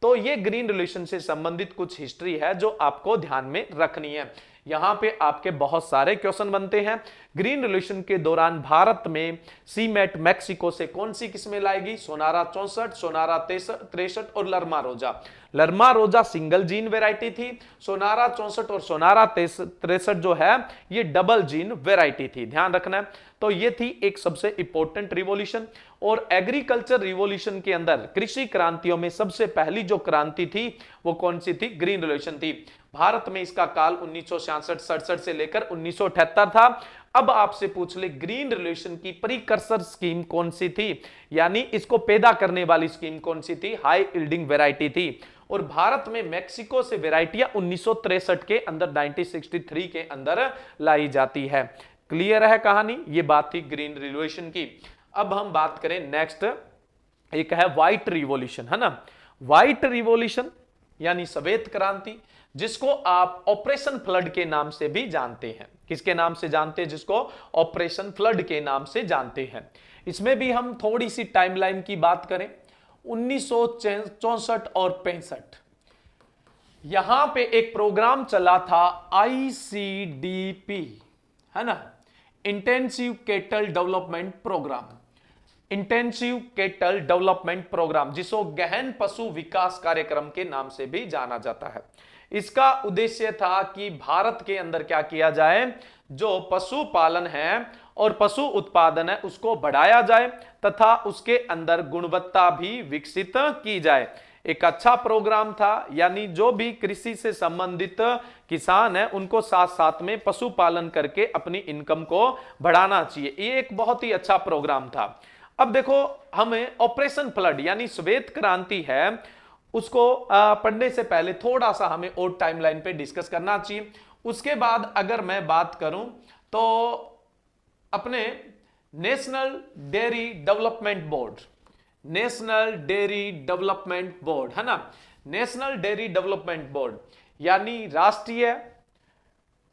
तो ये ग्रीन रिवोल्यूशन से संबंधित कुछ हिस्ट्री है जो आपको ध्यान में रखनी है। यहां पे आपके बहुत सारे क्वेश्चन बनते हैं। ग्रीन रिवोल्यूशन के दौरान भारत में सीमेट मैक्सिको से कौन सी किस्में लाएगी? सोनारा 64, सोनारा 63 और लरमा रोजा। लरमा रोजा सिंगल जीन वेराइटी थी, सोनारा 64 और सोनारा 63 जो है ये डबल जीन वेराइटी थी, ध्यान रखना है। तो ये थी एक सबसे इंपॉर्टेंट रिवॉल्यूशन। और एग्रीकल्चर रिवॉल्यूशन के अंदर कृषि क्रांतियों में सबसे पहली जो क्रांति थी वो कौन सी थी? ग्रीन रिवॉल्यूशन थी। भारत में इसका काल 1966-67 से लेकर 1978 था। अब आपसे पूछ ले ग्रीन रिवॉल्यूशन की प्रीकर्सर स्कीम कौन सी थी, यानी इसको पैदा करने वाली स्कीम कौन सी थी? हाई यील्डिंग वैरायटी थी। और भारत में मैक्सिको से वैरायटियां 1963 के अंदर, 1963 के अंदर लाई जाती है। क्लियर है कहानी? ये बात थी ग्रीन रिवॉल्यूशन की। अब हम बात करें नेक्स्ट, एक है व्हाइट रिवॉल्यूशन, है ना। व्हाइट रिवॉल्यूशन यानी श्वेत क्रांति, जिसको आप ऑपरेशन फ्लड के नाम से भी जानते हैं। किसके नाम से जानते हैं? जिसको ऑपरेशन फ्लड के नाम से जानते हैं। इसमें भी हम थोड़ी सी टाइमलाइन की बात करें, 1964 और 65 यहां पे एक प्रोग्राम चला था ICDP, है ना, intensive cattle development programme, intensive cattle development programme, जिसको गहन पशु विकास कार्यक्रम के नाम से भी जाना जाता है। इसका उद्देश्य था कि भारत के अंदर क्या किया जाए, जो पशु पालन है और पशु उत्पादन है उसको बढ़ाया जाए तथा उसके अंदर गुणवत्ता भी विकसित की जाए। एक अच्छा प्रोग्राम था, यानी जो भी कृषि से संबंधित किसान है उनको साथ साथ में पशुपालन करके अपनी इनकम को बढ़ाना चाहिए। ये एक बहुत ही अच्छा प्रोग्राम था। अब देखो, हमें ऑपरेशन फ्लड यानी श्वेत क्रांति है उसको पढ़ने से पहले थोड़ा सा हमें और टाइमलाइन पे डिस्कस करना चाहिए। उसके बाद अगर मैं बात करूं तो अपने national dairy development board, national dairy development board, है ना, नेशनल डेयरी डेवलपमेंट बोर्ड यानी राष्ट्रीय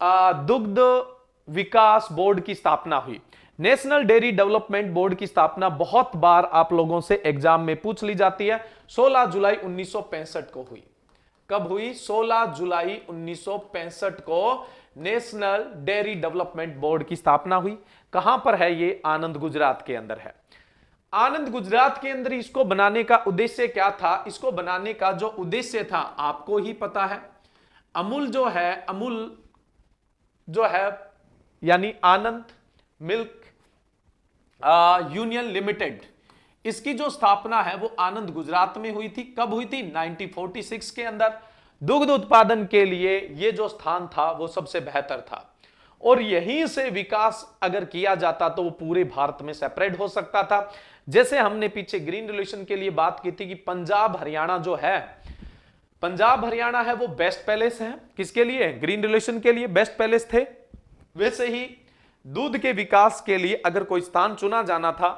दुग्ध विकास बोर्ड की स्थापना हुई। नेशनल डेयरी डेवलपमेंट बोर्ड की स्थापना बहुत बार आप लोगों से एग्जाम में पूछ ली जाती है। 16 जुलाई 1965 को हुई। कब हुई? 16 जुलाई 1965 को नेशनल डेयरी डेवलपमेंट बोर्ड की स्थापना हुई। कहां पर है ये? आनंद, गुजरात के अंदर है। आनंद, गुजरात के अंदर इसको बनाने का उद्देश्य क्या था? इसको बनाने का जो उद्देश्य था आपको ही पता है। अमूल जो है यानी आनंद मिल्क यूनियन लिमिटेड, इसकी जो स्थापना है वो आनंद, गुजरात में हुई थी। कब हुई थी? 1946 के अंदर। दुग्ध उत्पादन के लिए ये जो स्थान था वो सबसे बेहतर था, और यहीं से विकास अगर किया जाता तो वो पूरे भारत में सेपरेट हो सकता था। जैसे हमने पीछे ग्रीन रेवोल्यूशन के लिए बात की थी कि पंजाब हरियाणा जो है, पंजाब हरियाणा है वो बेस्ट पैलेस है। किसके लिए? ग्रीन रेवोल्यूशन के लिए बेस्ट पैलेस थे। वैसे ही दूध के विकास के लिए अगर कोई स्थान चुना जाना था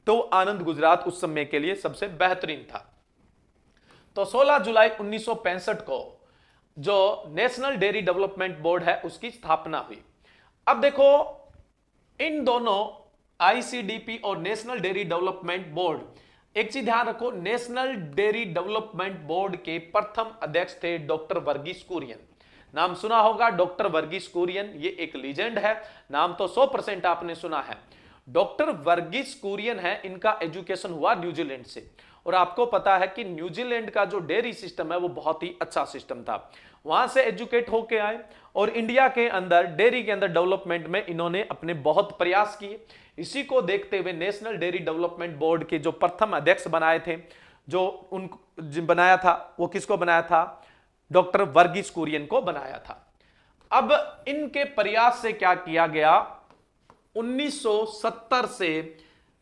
तो आनंद, गुजरात उस समय के लिए सबसे बेहतरीन था। तो 16 जुलाई 1965 को जो नेशनल डेयरी डेवलपमेंट बोर्ड है उसकी स्थापना हुई। अब देखो, इन दोनों आईसीडीपी और नेशनल डेयरी डेवलपमेंट बोर्ड, एक चीज ध्यान रखो, नेशनल डेयरी डेवलपमेंट बोर्ड के प्रथम अध्यक्ष थे डॉक्टर वर्गीस कुरियन। नाम सुना होगा डॉक्टर वर्गीस कुरियन, ये एक लीजेंड है, नाम तो 100% आपने सुना है। डॉक्टर वर्गीस कुरियन है, इनका एजुकेशन हुआ न्यूजीलैंड से, और आपको पता है कि न्यूजीलैंड का जो डेयरी सिस्टम है वो बहुत ही अच्छा सिस्टम था। वहां से एजुकेट होके आए और इंडिया के अंदर डेयरी के अंदर डेवलपमेंट में इन्होंने अपने बहुत प्रयास किए। इसी को देखते हुए नेशनल डेयरी डेवलपमेंट बोर्ड के जो प्रथम अध्यक्ष बनाए थे, बनाया था वो किसको बनाया था? डॉक्टर वर्गीस कुरियन को बनाया था। अब इनके प्रयास से क्या किया गया? 1970 से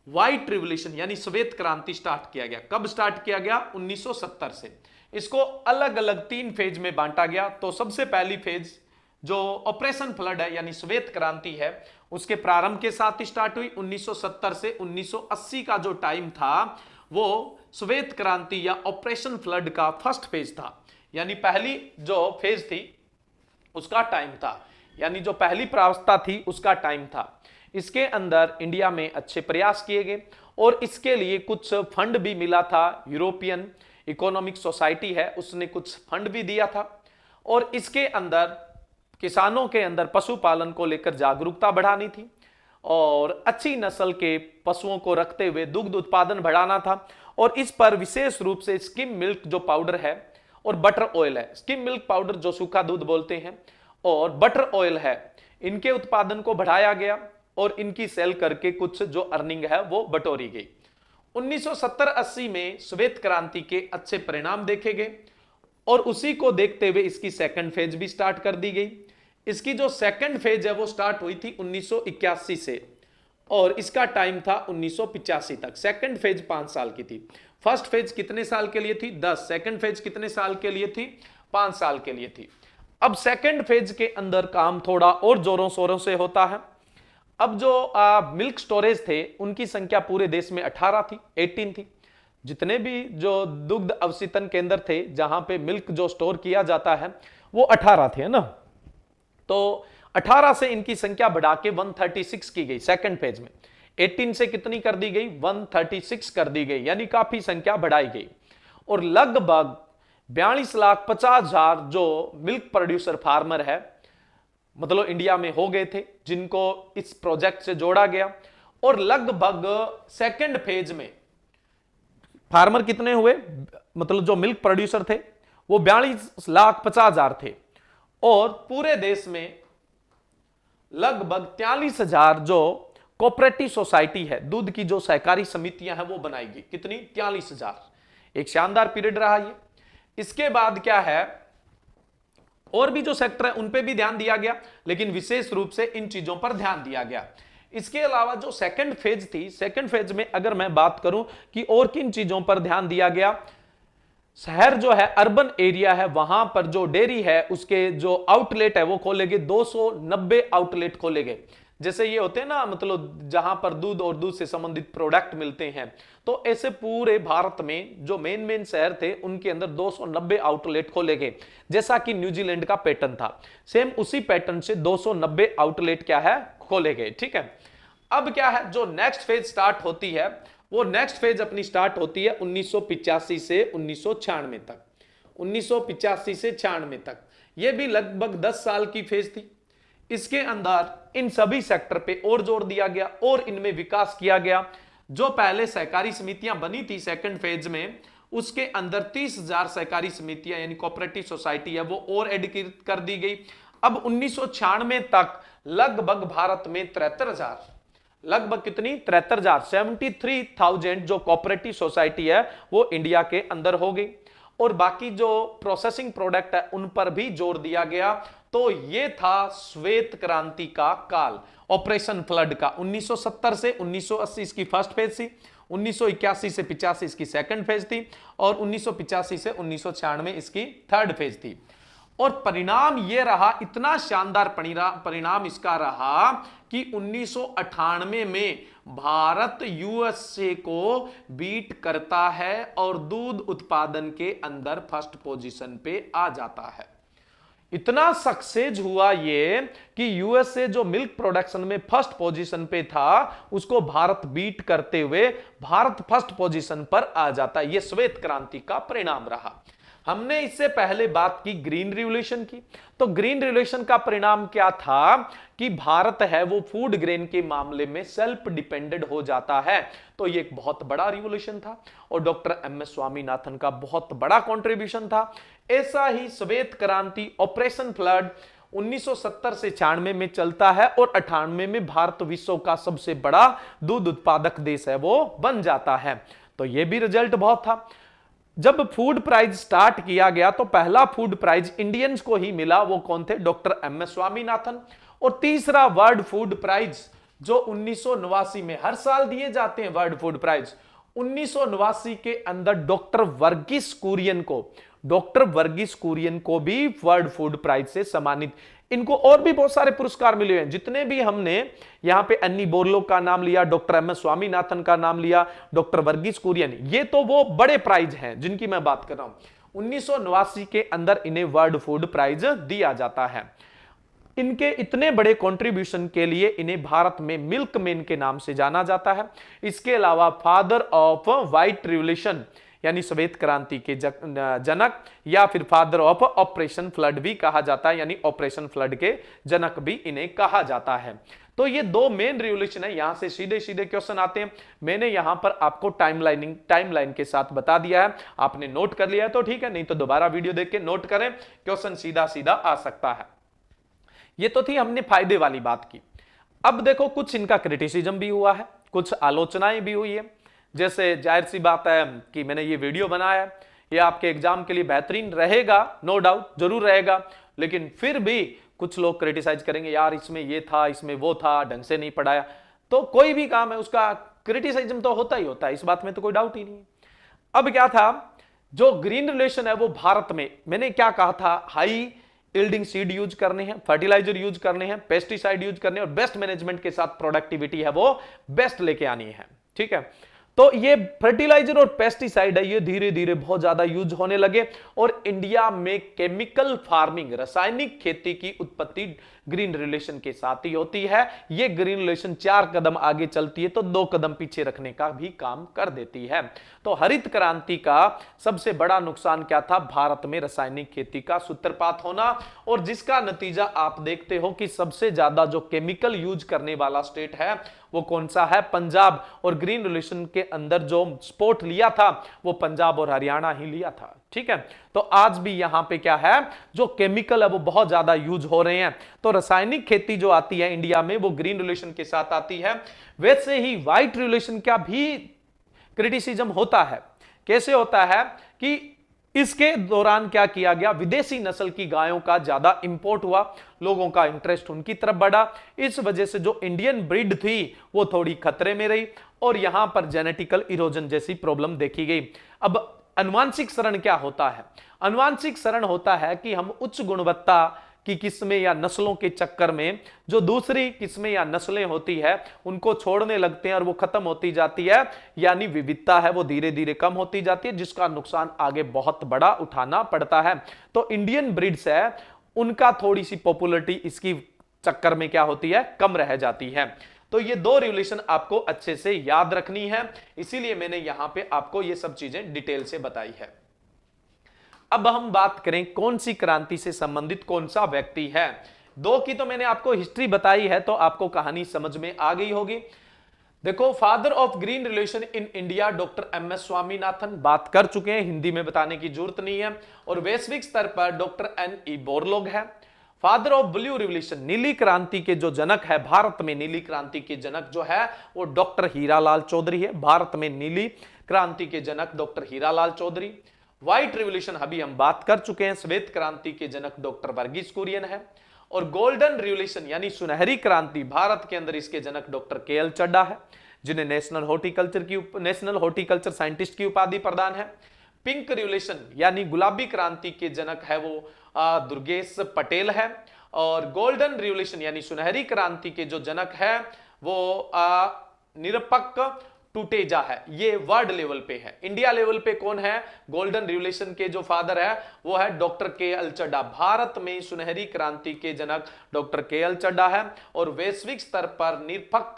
व्हाइट रिवॉल्यूशन यानी श्वेत क्रांति स्टार्ट किया गया। कब स्टार्ट किया गया? 1970 से। इसको अलग अलग 3 फेज में बांटा गया। तो सबसे पहली फेज जो ऑपरेशन फ्लड है यानी श्वेत क्रांति है, उसके प्रारंभ के साथ स्टार्ट हुई। 1970 से 1980 का जो टाइम था वो श्वेत क्रांति या ऑपरेशन फ्लड का फर्स्ट फेज था, यानी पहली जो फेज थी उसका टाइम था, यानी जो पहली प्रावस्था थी उसका टाइम था। इसके अंदर इंडिया में अच्छे प्रयास किए गए और इसके लिए कुछ फंड भी मिला था। यूरोपियन इकोनॉमिक सोसाइटी है, उसने कुछ फंड भी दिया था। और इसके अंदर किसानों के अंदर पशुपालन को लेकर जागरूकता बढ़ानी थी और अच्छी नस्ल के पशुओं को रखते हुए दुग्ध उत्पादन बढ़ाना था। और इस पर विशेष रूप से स्किम मिल्क जो पाउडर है और बटर ऑयल है, स्किम मिल्क पाउडर जो सूखा दूध बोलते हैं और बटर ऑयल है, इनके उत्पादन को बढ़ाया गया और इनकी सेल करके कुछ जो अर्निंग है वो बटोरी गई। 1970-80 में श्वेत क्रांति के अच्छे परिणाम देखे गए और उसी को देखते हुए इसकी सेकंड फेज भी स्टार्ट कर दी गई। इसकी जो सेकंड फेज है वो स्टार्ट हुई थी 1981 से और इसका टाइम था 1985 तक। सेकंड फेज 5 साल की थी। फर्स्ट फेज कितने साल के लिए थी? 10। सेकंड फेज कितने साल के लिए थी? 5 साल के लिए थी। अब सेकंड फेज के अंदर काम थोड़ा और जोरों शोरों से होता है। अब जो मिल्क स्टोरेज थे उनकी संख्या पूरे देश में 18 थी, 18 थी। जितने भी जो दुग्ध अवसितन केंद्र थे जहां पे मिल्क जो स्टोर किया जाता है वो 18 थे, है ना। तो 18 से इनकी संख्या बढ़ा के 136 की गई सेकंड फेज में। 18 से कितनी कर दी गई? 136 कर दी गई, यानी काफी संख्या बढ़ाई गई। और लगभग 42,50,000 जो मिल्क प्रोड्यूसर फार्मर है मतलब इंडिया में हो गए थे जिनको इस प्रोजेक्ट से जोड़ा गया। और लगभग सेकंड फेज में फार्मर कितने हुए? मतलब जो मिल्क प्रोड्यूसर थे वो 42,50,000 थे और पूरे देश में लगभग 43,000 जो कोऑपरेटिव सोसाइटी है, दूध की जो सहकारी समितियां हैं वो बनाई गई। कितनी? 43,000। एक शानदार पीरियड रहा ये। इसके बाद क्या है, और भी जो सेक्टर है उन पे भी ध्यान दिया गया, लेकिन विशेष रूप से इन चीजों पर ध्यान दिया गया। इसके अलावा जो सेकंड फेज थी, सेकंड फेज में अगर मैं बात करूं कि और किन चीजों पर ध्यान दिया गया, शहर जो है अर्बन एरिया है वहां पर जो डेयरी है उसके जो आउटलेट है वो खोले गए, 290 आउटलेट खोले गए जैसे ये होते हैं ना, मतलब जहां पर दूध और दूध से संबंधित प्रोडक्ट मिलते हैं, तो ऐसे पूरे भारत में जो मेन मेन शहर थे उनके अंदर 290 आउटलेट खोले गए, जैसा कि न्यूजीलैंड का पैटर्न था। सेम उसी पैटर्न से 290 आउटलेट क्या है, खोले गए। ठीक है, अब क्या है, जो नेक्स्ट फेज स्टार्ट होती है, वो नेक्स्ट फेज अपनी स्टार्ट होती है 1985 से 1996 तक। 1985 से 96 तक ये भी लगभग 10 साल की फेज थी। इसके अंदर इन सभी सेक्टर पे और जोर दिया गया और इनमें विकास किया गया। जो पहले सहकारी समितियां बनी थी सेकंड फेज में, उसके अंदर 30,000 सहकारी समितियां यानी कोऑपरेटिव सोसाइटी है वो और ऐड कर दी गई। अब 1996 तक लगभग भारत में 73,000, लगभग कितनी, 73,000, 73,000 जो कोऑपरेटिव सोसाइटी है वो इंडिया के अंदर हो गई। और बाकी जो प्रोसेसिंग प्रोडक्ट है उन पर भी जोर दिया गया। तो ये था श्वेत क्रांति का काल, ऑपरेशन फ्लड का। 1970 से 1980 इसकी फर्स्ट फेज थी, 1981 से 85 इसकी सेकंड फेज थी, और 1985 से 1996 इसकी थर्ड फेज थी। और परिणाम ये रहा, इतना शानदार परिणाम इसका रहा कि 1998 में भारत यूएसए को बीट करता है और दूध उत्पादन के अंदर फर्स्ट पोजीशन पे आ जाता है। इतना सक्सेस हुआ ये कि यूएसए जो मिल्क प्रोडक्शन में फर्स्ट पोजीशन पे था उसको भारत बीट करते हुए भारत फर्स्ट पोजीशन पर आ जाता है। ये श्वेत क्रांति का परिणाम रहा। हमने इससे पहले बात की ग्रीन रिवॉल्यूशन की। तो ग्रीन रिवॉल्यूशन का परिणाम क्या था कि भारत है वो फूड ग्रेन के मामले में सेल्फ डिपेंडेंट हो जाता है। तो ये एक बहुत बड़ा रिवॉल्यूशन था और डॉक्टर एमएस स्वामीनाथन का बहुत बड़ा कंट्रीब्यूशन था। ऐसा ही श्वेत क्रांति, ऑपरेशन फ्लड 1970 से 96 में चलता है और 98 में भारत विश्व का सबसे बड़ा दूध उत्पादक देश है वो बन जाता है। तो ये भी रिजल्ट बहुत था। जब फूड प्राइज स्टार्ट किया गया तो पहला फूड प्राइज इंडियंस को ही मिला, वो कौन थे, डॉक्टर एमएस स्वामीनाथन। और तीसरा वर्ल्ड फूड प्राइज जो 1989 में, हर साल दिए जाते हैं वर्ल्ड फूड प्राइज, 1989 के अंदर डॉक्टर वर्गीस कुरियन को भी वर्ल्ड फूड प्राइज से सम्मानित। इनको और भी बहुत सारे पुरस्कार मिले हैं। जितने भी हमने यहां पे अन्नी बोरलो का नाम लिया, डॉक्टर एम एस स्वामीनाथन का नाम लिया, डॉक्टर वर्गीस कुरियन, ये तो वो बड़े प्राइज हैं जिनकी मैं बात कर रहा हूं। 1989 के अंदर इन्हें वर्ल्ड फूड प्राइज दिया जाता है। इनके इतने बड़े कंट्रीब्यूशन के लिए इन्हें भारत में मिल्कमैन के नाम से जाना जाता है। इसके अलावा फादर ऑफ व्हाइट रिवॉल्यूशन यानी श्वेत क्रांति के जनक, या फिर फादर ऑफ ऑपरेशन फ्लड भी कहा जाता है, यानी ऑपरेशन फ्लड के जनक भी इन्हें कहा जाता है। तो ये दो मेन रिवॉल्यूशन है। यहां से सीधे सीधे क्वेश्चन आते हैं। मैंने यहां पर आपको टाइमलाइन के साथ बता दिया है। आपने नोट कर लिया है तो ठीक है, नहीं तो दोबारा वीडियो देख के नोट करें, क्वेश्चन सीधा सीधा आ सकता है। ये तो थी हमने फायदे वाली बात की। अब देखो कुछ इनका क्रिटिसिज्म भी हुआ है, कुछ आलोचनाएं भी हुई है। जैसे जाहिर सी बात है कि मैंने ये वीडियो बनाया, ये आपके एग्जाम के लिए बेहतरीन रहेगा, नो डाउट जरूर रहेगा, लेकिन फिर भी कुछ लोग क्रिटिसाइज करेंगे, यार इसमें ये था, इसमें वो था, ढंग से नहीं पढ़ाया। तो कोई भी काम है उसका क्रिटिसाइज्म तो होता ही होता है, इस बात में तो कोई डाउट ही नहीं है। अब क्या था, जो ग्रीन रिलेशन है वो भारत में, मैंने क्या कहा था, हाई यील्डिंग सीड यूज करने हैं, फर्टिलाइजर यूज करने हैं, पेस्टिसाइड यूज करने हैं, और बेस्ट मैनेजमेंट के साथ प्रोडक्टिविटी है वो बेस्ट लेके आनी है। ठीक है, तो ये फर्टिलाइजर और पेस्टिसाइड है, ये धीरे धीरे बहुत ज्यादा यूज होने लगे और इंडिया में केमिकल फार्मिंग, रासायनिक खेती की उत्पत्ति ग्रीन रिलेशन के साथ ही होती है। ये ग्रीन रिलेशन 4 कदम आगे चलती है तो 2 कदम पीछे रखने का भी काम कर देती है। तो हरित क्रांति का सबसे बड़ा नुकसान क्या था, भारत में रासायनिक खेती का सूत्रपात होना, और जिसका नतीजा आप देखते हो कि सबसे ज्यादा जो केमिकल यूज करने वाला स्टेट है वो कौन सा है, पंजाब। और ग्रीन रिवॉल्यूशन के अंदर जो स्पोर्ट लिया था वो पंजाब और हरियाणा ही लिया था। ठीक है, तो आज भी यहां पे क्या है, जो केमिकल है वो बहुत ज्यादा यूज हो रहे हैं। तो रासायनिक खेती जो आती है इंडिया में वो ग्रीन रिवॉल्यूशन के साथ आती है। वैसे ही व्हाइट रिवॉल्यूशन का भी क्रिटिसिज्म होता है। कैसे होता है कि इसके दौरान क्या किया गया, विदेशी नस्ल की गायों का ज्यादा इंपोर्ट हुआ, लोगों का इंटरेस्ट उनकी तरफ बढ़ा। इस वजह से जो इंडियन ब्रीड थी वो थोड़ी खतरे में रही और यहां पर जेनेटिकल इरोजन जैसी प्रॉब्लम देखी गई। अब अनुवांशिक शरण क्या होता है, अनुवांशिक शरण होता है कि हम उच्च गुणवत्ता की किस्में या नस्लों के चक्कर में जो दूसरी किस्में या नस्लें होती है उनको छोड़ने लगते हैं और वो खत्म होती जाती है, यानी विविधता है वो धीरे धीरे कम होती जाती है, जिसका नुकसान आगे बहुत बड़ा उठाना पड़ता है। तो इंडियन ब्रीड्स है उनका थोड़ी सी पॉपुलरिटी इसकी चक्कर में क्या होती है, कम रह जाती है। तो ये दो रिलेशन आपको अच्छे से याद रखनी है, इसीलिए मैंने यहां पे आपको ये सब चीजें डिटेल से बताई है। अब हम बात करें कौन सी क्रांति से संबंधित कौन सा व्यक्ति है। दो की तो मैंने आपको हिस्ट्री बताई है, तो आपको कहानी समझ में आ गई होगी। देखो, father of green revolution in India doctor MS. Swaminathan, बात कर चुके हैं, हिंदी में बताने की जरूरत नहीं है। और वैश्विक स्तर पर डॉक्टर एन.ई. बोरलॉग है। फादर ऑफ ब्लू रिवॉल्यूशन, नीली क्रांति के जो जनक है, भारत में नीली क्रांति के जनक जो है वो डॉक्टर हीरालाल चौधरी है। भारत में नीली क्रांति के जनक doctor Hiralal Chaudhary. White revolution अभी हम बात कर चुके हैं, श्वेत क्रांति के जनक डॉक्टर वर्गीस कुरियन है। और गोल्डन रिवॉल्यूशन यानी सुनहरी क्रांति, भारत के अंदर इसके जनक डॉक्टर के.एल. चड्ढा है, जिन्हें नेशनल हॉर्टिकल्चर साइंटिस्ट की उपाधि प्रदान है। पिंक रिवॉल्यूशन यानी गुलाबी क्रांति के जनक है वो दुर्गेश पटेल है। और गोल्डन रिवॉल्यूशन यानी सुनहरी क्रांति के जो जनक है वो निरपक टूटेजा है। ये वर्ल्ड लेवल पे है। इंडिया लेवल पे कौन है, गोल्डन रिवॉल्यूशन के जो फादर है वो है डॉक्टर के.एल. चड्ढा। भारत में सुनहरी क्रांति के जनक डॉक्टर के.एल. चड्ढा है। और वैश्विक स्तर पर निरपक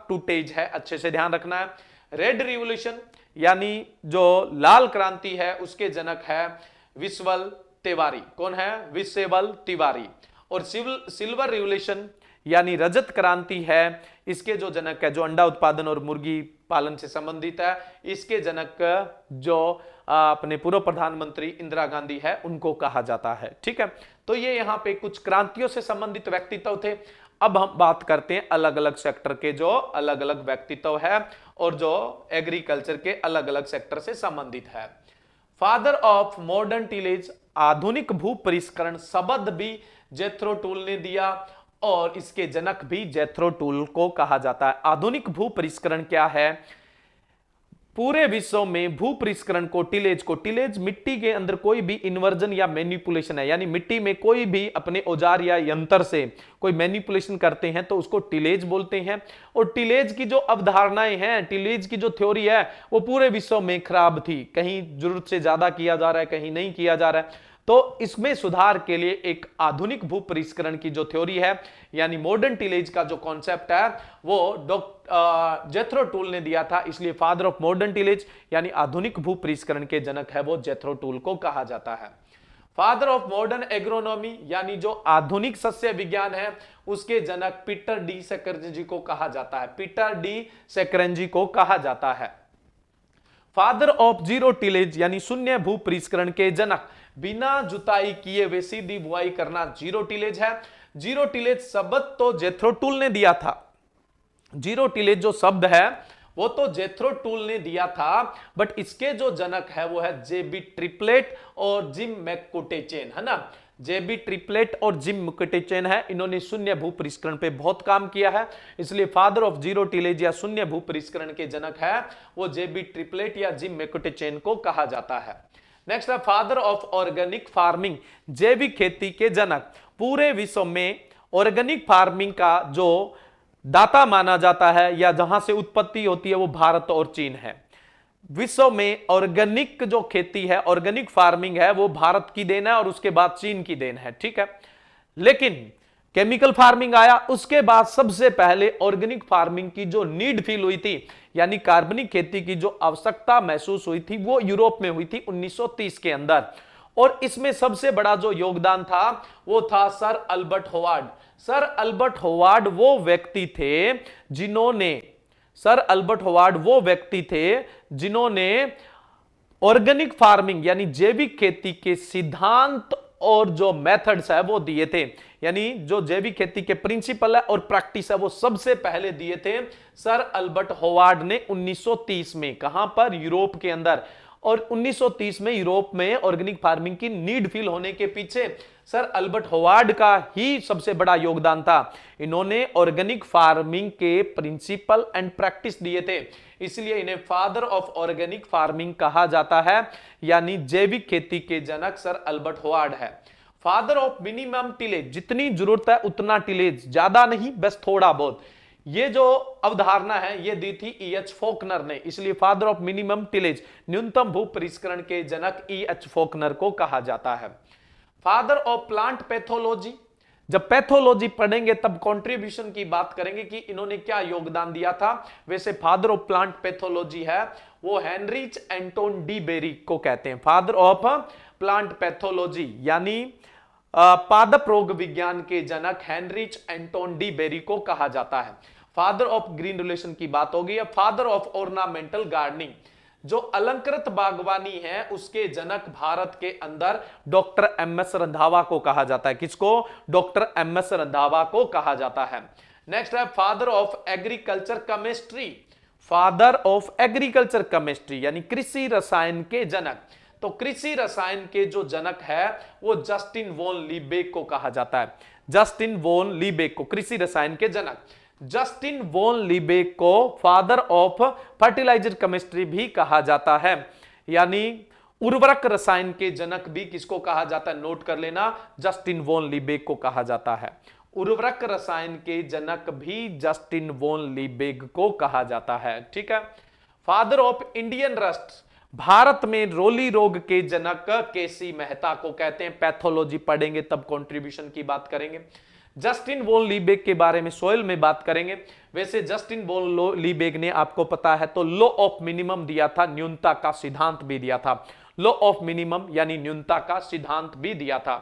टूटेज है, अच्छे से ध्यान रखना है। रेड रिवॉल्यूशन यानी जो लाल क्रांति है उसके जनक है विश्वल तिवारी। कौन है, विश्वल तिवारी। और सिल्वर रिवॉल्यूशन यानी रजत क्रांति है, इसके जो जनक है, जो अंडा उत्पादन और मुर्गी पालन से संबंधित है, इसके जनक जो अपने पूर्व प्रधानमंत्री इंदिरा गांधी है उनको कहा जाता है। ठीक है, तो ये यहाँ पे कुछ क्रांतियों से संबंधित व्यक्तित्व थे। अब हम बात करते हैं अलग अलग सेक्टर के जो अलग अलग व्यक्तित्व है और जो एग्रीकल्चर के अलग अलग सेक्टर से संबंधित है। फादर ऑफ मॉडर्न टिलेज, आधुनिक भू परिष्करण, शब्द भी जेथरो टूल ने दिया और इसके जनक भी जेथरो टूल को कहा जाता है। आधुनिक भू परिष्करण क्या है, पूरे विश्व में भू परिष्करण को टिलेज मिट्टी के अंदर कोई भी इन्वर्जन या मैनिपुलेशन है, यानी मिट्टी में कोई भी अपने औजार या यंत्र से कोई मैनिपुलेशन करते हैं तो उसको टिलेज बोलते हैं। और टिलेज की जो अवधारणाएं हैं, टिलेज की जो थ्योरी है वो पूरे विश्व में खराब थी, कहीं जरूरत से ज्यादा किया जा रहा है, कहीं नहीं किया जा रहा है। तो इसमें सुधार के लिए एक आधुनिक भू परिष्करण की जो थ्योरी है यानी मॉडर्न टिलेज का जो कॉन्सेप्ट है वो जेथरो टूल ने दिया था, इसलिए फादर ऑफ मॉडर्न टिलेज यानी आधुनिक भू परिष्करण के जनक है वो जेथरो टूल को कहा जाता है। फादर ऑफ मॉडर्न एग्रोनॉमी यानी जो आधुनिक सस्य विज्ञान है उसके जनक पीटर डी सेकरेंजी को कहा जाता है। पीटर डी सेकरेंजी को कहा जाता है। फादर ऑफ जीरो टिलेज यानी शून्य भू परिष्करण के जनक, बिना जुताई किए वे सीधी बुआई करना जीरो टिलेज है। जीरो टिलेज शब्द तो जेथरो टूल ने दिया था, जीरो टिलेज जो शब्द है वो तो जेथरो टूल ने दिया था, बट इसके जो जनक है वो है जेबी ट्रिपलेट और जिम मैककुटेचेन, है ना। जेबी ट्रिपलेट और जिम मैककुटेचेन है, इन्होंने शून्य भू परिष्करण पे बहुत काम किया है, इसलिए फादर ऑफ जीरो टिलेज या शून्य भू परिष्करण के जनक है वो जेबी ट्रिपलेट या जिम मैककुटेचेन को कहा जाता है। नेक्स्ट है फादर ऑफ ऑर्गेनिक फार्मिंग, जैविक खेती के जनक। पूरे विश्व में ऑर्गेनिक फार्मिंग का जो दाता माना जाता है या जहां से उत्पत्ति होती है वो भारत और चीन है। विश्व में ऑर्गेनिक जो खेती है, ऑर्गेनिक फार्मिंग है, वो भारत की देन है और उसके बाद चीन की देन है। ठीक है, लेकिन केमिकल फार्मिंग आया, उसके बाद सबसे पहले ऑर्गेनिक फार्मिंग की जो नीड फील हुई थी यानी कार्बनिक खेती की जो आवश्यकता महसूस हुई थी वो यूरोप में हुई थी 1930 के अंदर। और इसमें सबसे बड़ा जो योगदान था वो था sir Albert Howard. Sir Albert Howard वो व्यक्ति थे जिन्होंने ऑर्गेनिक फार्मिंग यानी जैविक खेती के सिद्धांत और जो मेथड्स है वो दिए थे, यानी जो जैविक खेती के प्रिंसिपल है और प्रैक्टिस है वो सबसे पहले दिए थे सर अल्बर्ट होवार्ड ने 1930 में। कहां पर, यूरोप के अंदर। और 1930 में यूरोप में ऑर्गेनिक फार्मिंग की नीड फील होने के पीछे सर अल्बर्ट होवार्ड का ही सबसे बड़ा योगदान था। इन्होंने ऑर्गेनिक फार्मिंग के प्रिंसिपल एंड प्रैक्टिस दिए थे, इसलिए इन्हें फादर ऑफ ऑर्गेनिक फार्मिंग कहा जाता है, यानी जैविक खेती के जनक सर अल्बर्ट होवार्ड है। फादर ऑफ मिनिमम टिलेज, जितनी जरूरत है उतना टिलेज, ज्यादा नहीं बस थोड़ा बहुत। ये जो अवधारणा है ये दी थी E.H. फोकनर ने, इसलिए फादर ऑफ मिनिमम टिलेज, न्यूनतम भू परिष्करण के जनक E.H. फोकनर को कहा जाता है। फादर ऑफ प्लांट पैथोलॉजी, जब पैथोलॉजी पढ़ेंगे तब कंट्रीब्यूशन की बात करेंगे कि इन्होंने क्या योगदान दिया था। वैसे फादर ऑफ प्लांट पैथोलॉजी है वो हेनरिच एंटोन डी बेरी को कहते हैं। फादर ऑफ प्लांट पैथोलॉजी यानी पादप रोग विज्ञान के जनक हेनरिच एंटोन डी बेरी को कहा जाता है। फादर ऑफ ग्रीन रिवोल्यूशन की बात होगी। फादर ऑफ ऑर्नामेंटल गार्डनिंग, जो अलंकृत बागवानी है उसके जनक भारत के अंदर डॉक्टर एमएस रंधावा को कहा जाता है। किसको? डॉक्टर एमएस रंधावा को कहा जाता है। नेक्स्ट है father of agriculture chemistry. Father of agriculture chemistry यानी कृषि रसायन के जनक, तो कृषि रसायन के जो जनक है वो जस्टिन वॉन लीबेक को कहा जाता है। जस्टिन वॉन लीबेक को कृषि रसायन के जनक, जस्टिन वॉन लीबेक को फादर ऑफ फर्टिलाइजर केमिस्ट्री भी कहा जाता है। यानी उर्वरक रसायन के जनक भी किसको कहा जाता है? नोट कर लेना, जस्टिन वॉन लीबेक को कहा जाता है। उर्वरक रसायन के जनक भी जस्टिन वॉन लीबेक को कहा जाता है। ठीक है। Father of Indian rust, Bharat में रोली रोग के जनक केसी मेहता को कहते हैं। पैथोलॉजी पढ़ेंगे तब कंट्रीब्यूशन की बात करेंगे। जस्टिन वॉन लीबेक के बारे में सोयल में बात करेंगे। वैसे जस्टिन वॉन लीबेक ने आपको पता है तो लॉ ऑफ मिनिमम दिया था, न्यूनता का सिद्धांत भी दिया था। लॉ ऑफ मिनिमम यानी न्यूनता का सिद्धांत भी दिया था।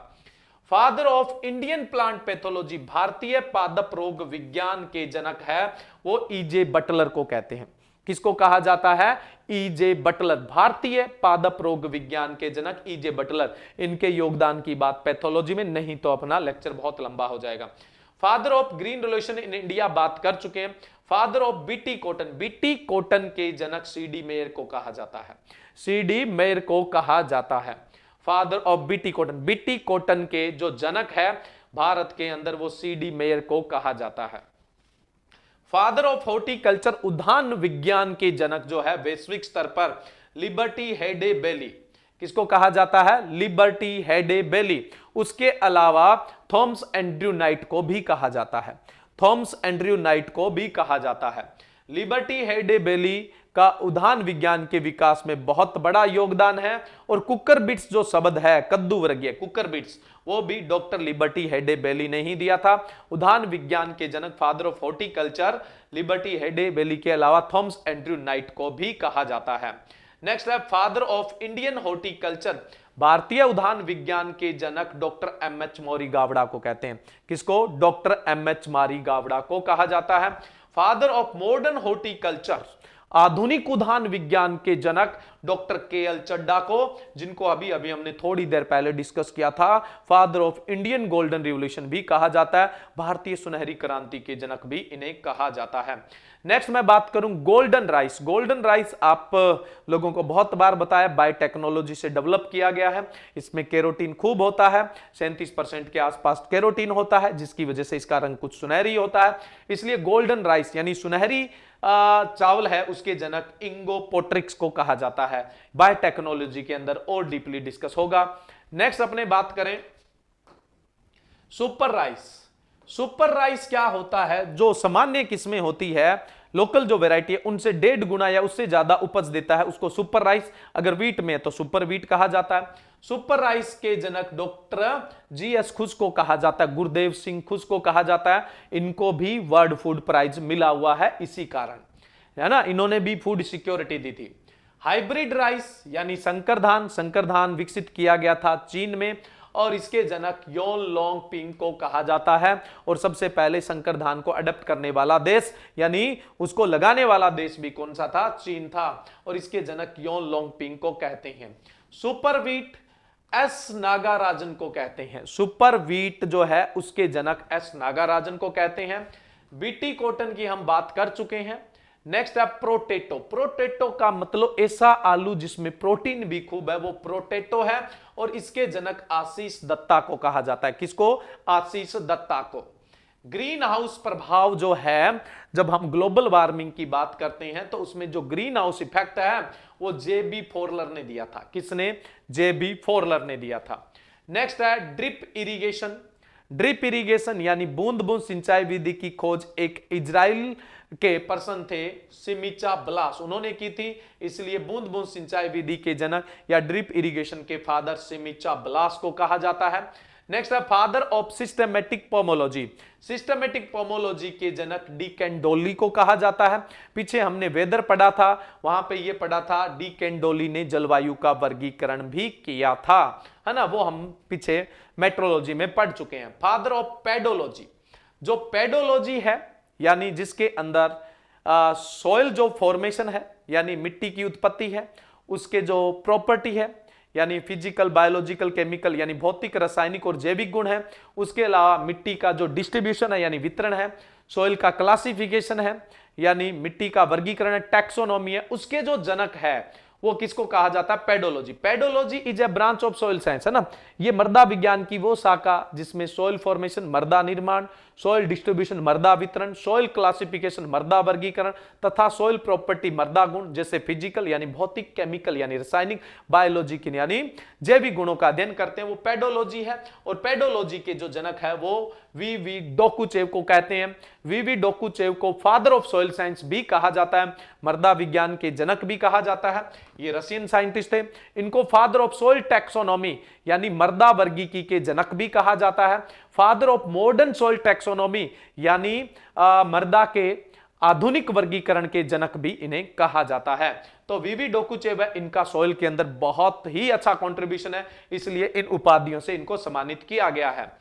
Father of Indian plant pathology, भारतीय पादप रोग विज्ञान के जनक है वो E.J. बटलर को कहते हैं। किसको कहा जाता है? E.J. बटलर, भारतीय पादप रोग विज्ञान के जनक E.J. बटलर। इनके योगदान की बात पैथोलॉजी में नहीं तो अपना लेक्चर बहुत लंबा हो जाएगा। Father of green revolution in India बात कर चुके हैं। Father of BT cotton, BT cotton के जनक C.D. मेयर को कहा जाता है। C.D. मेयर को कहा जाता है father of BT cotton. BT cotton के जो जनक है भारत के अंदर वो C.D. मेयर को कहा जाता है। फादर ऑफ हॉर्टिकल्चर, उद्यान विज्ञान के जनक जो है वैश्विक स्तर पर लिबर्टी हेडे बेली, किसको कहा जाता है? लिबर्टी हेडे बेली। उसके अलावा थॉमस एंड्रयू नाइट को भी कहा जाता है। थॉमस एंड्रयू नाइट को भी कहा जाता है। लिबर्टी हेडे बेली का उद्यान विज्ञान के विकास में बहुत बड़ा योगदान है। और कुकर बिट्स जो शब्द है कद्दू वर्गीय कुकर बिट्स, वो भी डॉक्टर लिबर्टी हेडे बेली ने ही दिया था। उद्यान विज्ञान के जनक फादर ऑफ हॉर्टिकल्चर लिबर्टी हेडे बेली के अलावा थॉमस एंड्रयू नाइट को भी कहा जाता है। नेक्स्ट है फादर ऑफ इंडियन हॉर्टिकल्चर, भारतीय उद्यान विज्ञान के जनक डॉक्टर M.H. मौरी गावड़ा को कहते हैं। किसको? Doctor M.H. मौरी गावड़ा को कहा जाता है। फादर ऑफ मॉडर्न हॉर्टिकल्चर, आधुनिक उद्यान विज्ञान के जनक डॉक्टर KL चड्डा को, जिनको अभी अभी हमने थोड़ी देर पहले डिस्कस किया था। Father of Indian golden revolution भी कहा जाता है। भारतीय सुनहरी क्रांति के जनक भी इन्हें कहा जाता है। नेक्स्ट मैं बात करूं गोल्डन राइस। गोल्डन राइस आप लोगों को बहुत बार बताया बायोटेक्नोलॉजी से डेवलप किया गया है। इसमें कैरोटीन खूब होता है, 37% के आसपास कैरोटीन होता है, जिसकी वजह से इसका रंग कुछ सुनहरी होता है। इसलिए गोल्डन राइस यानी सुनहरी चावल है उसके जनक इंगो पोट्रिक्स को कहा जाता है। बायोटेक्नोलॉजी के अंदर और डीपली डिस्कस होगा। नेक्स्ट अपने बात करें सुपर राइस। सुपर राइस क्या होता है? जो सामान्य किस्में होती है, लोकल जो वैरायटी है उनसे 1.5 गुना या उससे ज्यादा उपज देता है, उसको सुपर राइस। अगर वीट में है तो सुपर वीट कहा जाता है। सुपर राइस के जनक डॉक्टर GS खुश को कहा जाता है, गुरुदेव सिंह खुश को कहा जाता है। इनको भी वर्ल्ड फूड प्राइज मिला हुआ है इसी कारण, है ना, इन्होंने भी फूड सिक्योरिटी दी थी। हाइब्रिड राइस यानी संकर धान, संकर धान विकसित किया गया था चीन में और इसके जनक योन लोंग पिंग को कहा जाता है। और सबसे पहले संकर धान को अडॉप्ट करने वाला देश यानी उसको लगाने वाला देश भी कौन सा था? चीन था। और इसके जनक योन लोंग पिंग को कहते हैं। सुपर व्हीट S नागाराजन को कहते हैं। सुपर व्हीट जो है उसके जनक S नागाराजन को कहते हैं। बीटी कॉटन की हम बात कर चुके हैं। नेक्स्ट है प्रोटेटो। प्रोटेटो का मतलब ऐसा आलू जिसमें प्रोटीन भी खूब है, वो प्रोटेटो है। और इसके जनक आशीष दत्ता को कहा जाता है। किसको? आशीष दत्ता को। ग्रीन हाउस प्रभाव जो है, जब हम ग्लोबल वार्मिंग की बात करते हैं तो उसमें जो ग्रीन हाउस इफेक्ट है वो JB फोरलर ने दिया था। किसने? JB फोरलर ने दिया था। नेक्स्ट है ड्रिप इरिगेशन। ड्रिप इरिगेशन यानी बूंद बूंद सिंचाई विधि की खोज एक इजराइल के पर्सन थे सिमिचा ब्लास, उन्होंने की थी, इसलिए बूंद बूंद सिंचाई विधि के जनक या ड्रिप इरिगेशन के फादर सिमिचा ब्लास को कहा जाता है। नेक्स्ट है father of systematic pomology. Systematic pomology के जनक डी कैंडोली को कहा जाता है। पीछे हमने वेदर पढ़ा था, वहां पे ये पढ़ा था डी कैंडोली ने जलवायु का वर्गीकरण भी किया था, है ना, वो हम पीछे मेट्रोलॉजी में पढ़ चुके हैं। फादर ऑफ पेडोलॉजी, जो पेडोलॉजी है यानी जिसके अंदर सॉइल जो फॉर्मेशन है यानी मिट्टी की उत्पत्ति है, उसके जो प्रॉपर्टी है यानी फिजिकल, बायोलॉजिकल, केमिकल यानी भौतिक, रासायनिक और जैविक गुण है, उसके अलावा मिट्टी का जो डिस्ट्रीब्यूशन है यानी वितरण है, सॉइल का क्लासिफिकेशन है यानी मिट्टी का वर्गीकरण है, टैक्सोनॉमी है, उसके जो जनक है वो किसको कहा जाता है? Pedology. Pedology is a branch of soil science, है ना, ये मृदा विज्ञान की वो शाखा जिसमें सॉइल फॉर्मेशन, मृदा निर्माण, सॉइल डिस्ट्रीब्यूशन, मृदा वितरण, सॉइल क्लासिफिकेशन, मृदा वर्गीकरण तथा सॉइल प्रॉपर्टी, मृदा गुण जैसे फिजिकल यानी भौतिक, केमिकल यानी रासायनिक, बायोलॉजिकल यानी जैविक गुणों का अध्ययन करते हैं, वो पेडोलॉजी है। और पेडोलॉजी के जो जनक है वो वी डोकुचेव को कहते हैं। वी डोकुचेव को फादर ऑफ सॉइल साइंस भी कहा जाता है, मृदा विज्ञान के जनक भी कहा जाता है, ये रशियन साइंटिस्ट थे। इनको फादर ऑफ सॉइल टैक्सोनॉमी यानी मृदा वर्गीकी के जनक भी कहा जाता है, father of modern soil taxonomy यानी मृदा के आधुनिक वर्गीकरण के जनक भी इन्हें कहा जाता है। तो वीवी डोकुचेव है, इनका सॉइल के अंदर बहुत ही अच्छा कंट्रीब्यूशन है, इसलिए इन उपाधियों से इनको सम्मानित किया गया है।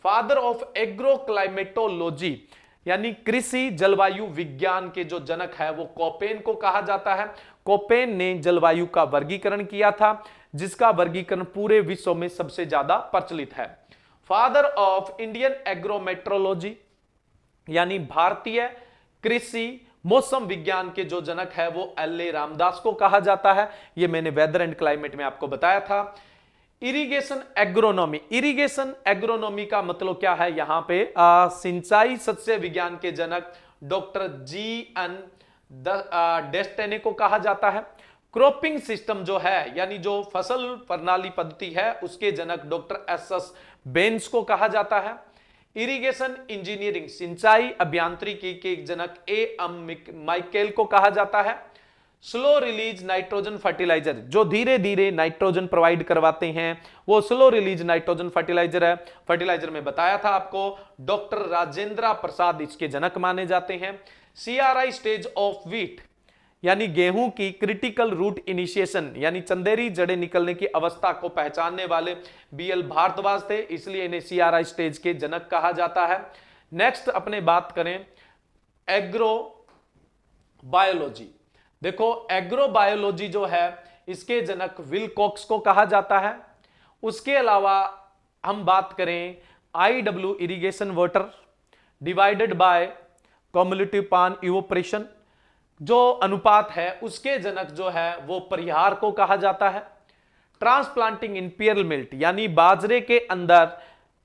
फादर ऑफ एग्रो क्लाइमेटोलॉजी यानी कृषि जलवायु विज्ञान के जो जनक है वो कोपेन को कहा जाता है। कोपेन ने जलवायु का वर्गीकरण किया था, जिसका वर्गीकरण पूरे विश्व में सबसे ज्यादा प्रचलित है। फादर ऑफ इंडियन एग्रोमेट्रोलॉजी यानी भारतीय कृषि मौसम विज्ञान के जो जनक है वो एल.ए. रामदास को कहा जाता है, ये मैंने वेदर एंड क्लाइमेट में आपको बताया था। इरिगेशन एग्रोनॉमी, इरिगेशन एग्रोनॉमी का मतलब क्या है? यहां पे सिंचाई सस्य विज्ञान के जनक डॉक्टर जी.एन. डेस्टेने को कहा जाता है। क्रॉपिंग सिस्टम जो है यानी जो फसल प्रणाली पद्धति है उसके जनक डॉक्टर एस.एस. बेंस को कहा जाता है। इरिगेशन इंजीनियरिंग सिंचाई अभियांत्रिकी के जनक ए.एम. माइकेल को कहा जाता है। स्लो रिलीज नाइट्रोजन फर्टिलाइजर, जो धीरे धीरे नाइट्रोजन प्रोवाइड करवाते हैं वो स्लो रिलीज नाइट्रोजन फर्टिलाइजर है। फर्टिलाइजर में बताया था आपको, डॉक्टर राजेंद्र प्रसाद इसके जनक माने जाते हैं। CRI स्टेज ऑफ व्हीट यानी गेहूं की क्रिटिकल रूट इनिशिएशन यानी चंदेरी जड़ें निकलने की अवस्था को पहचानने वाले BL भारद्वाज थे, इसलिए इन्हें CRI स्टेज के जनक कहा जाता है। नेक्स्ट अपने बात करें एग्रो बायोलॉजी। देखो एग्रो बायोलॉजी जो है इसके जनक विलकॉक्स को कहा जाता है। उसके अलावा हम बात करें IW irrigation water divided by cumulative पान इवोपरेशन, जो अनुपात है उसके जनक जो है वो परिहार को कहा जाता है। ट्रांसप्लांटिंग इंपीरियल मिल्ट यानी बाजरे के अंदर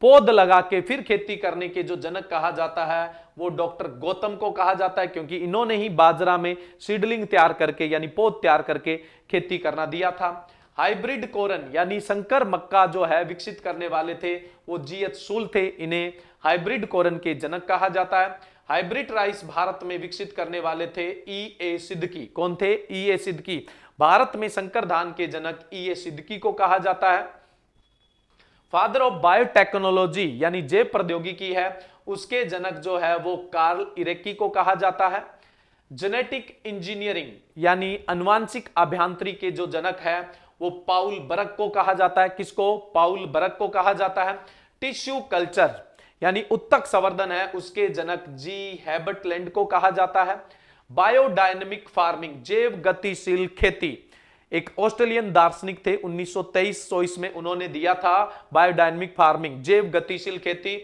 पौध लगा के फिर खेती करने के जो जनक कहा जाता है वो डॉक्टर गौतम को कहा जाता है, क्योंकि इन्होंने ही बाजरा में सीडलिंग तैयार करके यानी पौध तैयार करके खेती करना दिया था। हाइब्रिड कोरन यानी संकर मक्का जो है विकसित करने वाले थे वो GH सूल थे, इन्हें हाइब्रिड कोरन के जनक कहा जाता है। हाइब्रिड राइस भारत में विकसित करने वाले थे E.A. सिद्दकी। कौन थे? E.A. सिद्दकी। भारत में संकर धान के जनक E.A. सिद्दकी को कहा जाता है। फादर ऑफ बायोटेक्नोलॉजी यानी जैव प्रौद्योगिकी है उसके जनक जो है वो कार्ल इरेकी को कहा जाता है। जेनेटिक इंजीनियरिंग यानी अनुवांशिक अभियांत्रिकी के जो जनक है वो पाउल बरक को कहा जाता है। किसको? पाउल बरक को कहा जाता है। टिश्यू कल्चर यानी उत्तक संवर्धन है उसके जनक G. हेबर्ट लैंड को कहा जाता है। बायोडायनेमिक फार्मिंग जैव गतिशील खेती, एक ऑस्ट्रेलियन दार्शनिक थे 1923 में उन्होंने दिया था बायोडायनेमिक फार्मिंग जैव गतिशील खेती,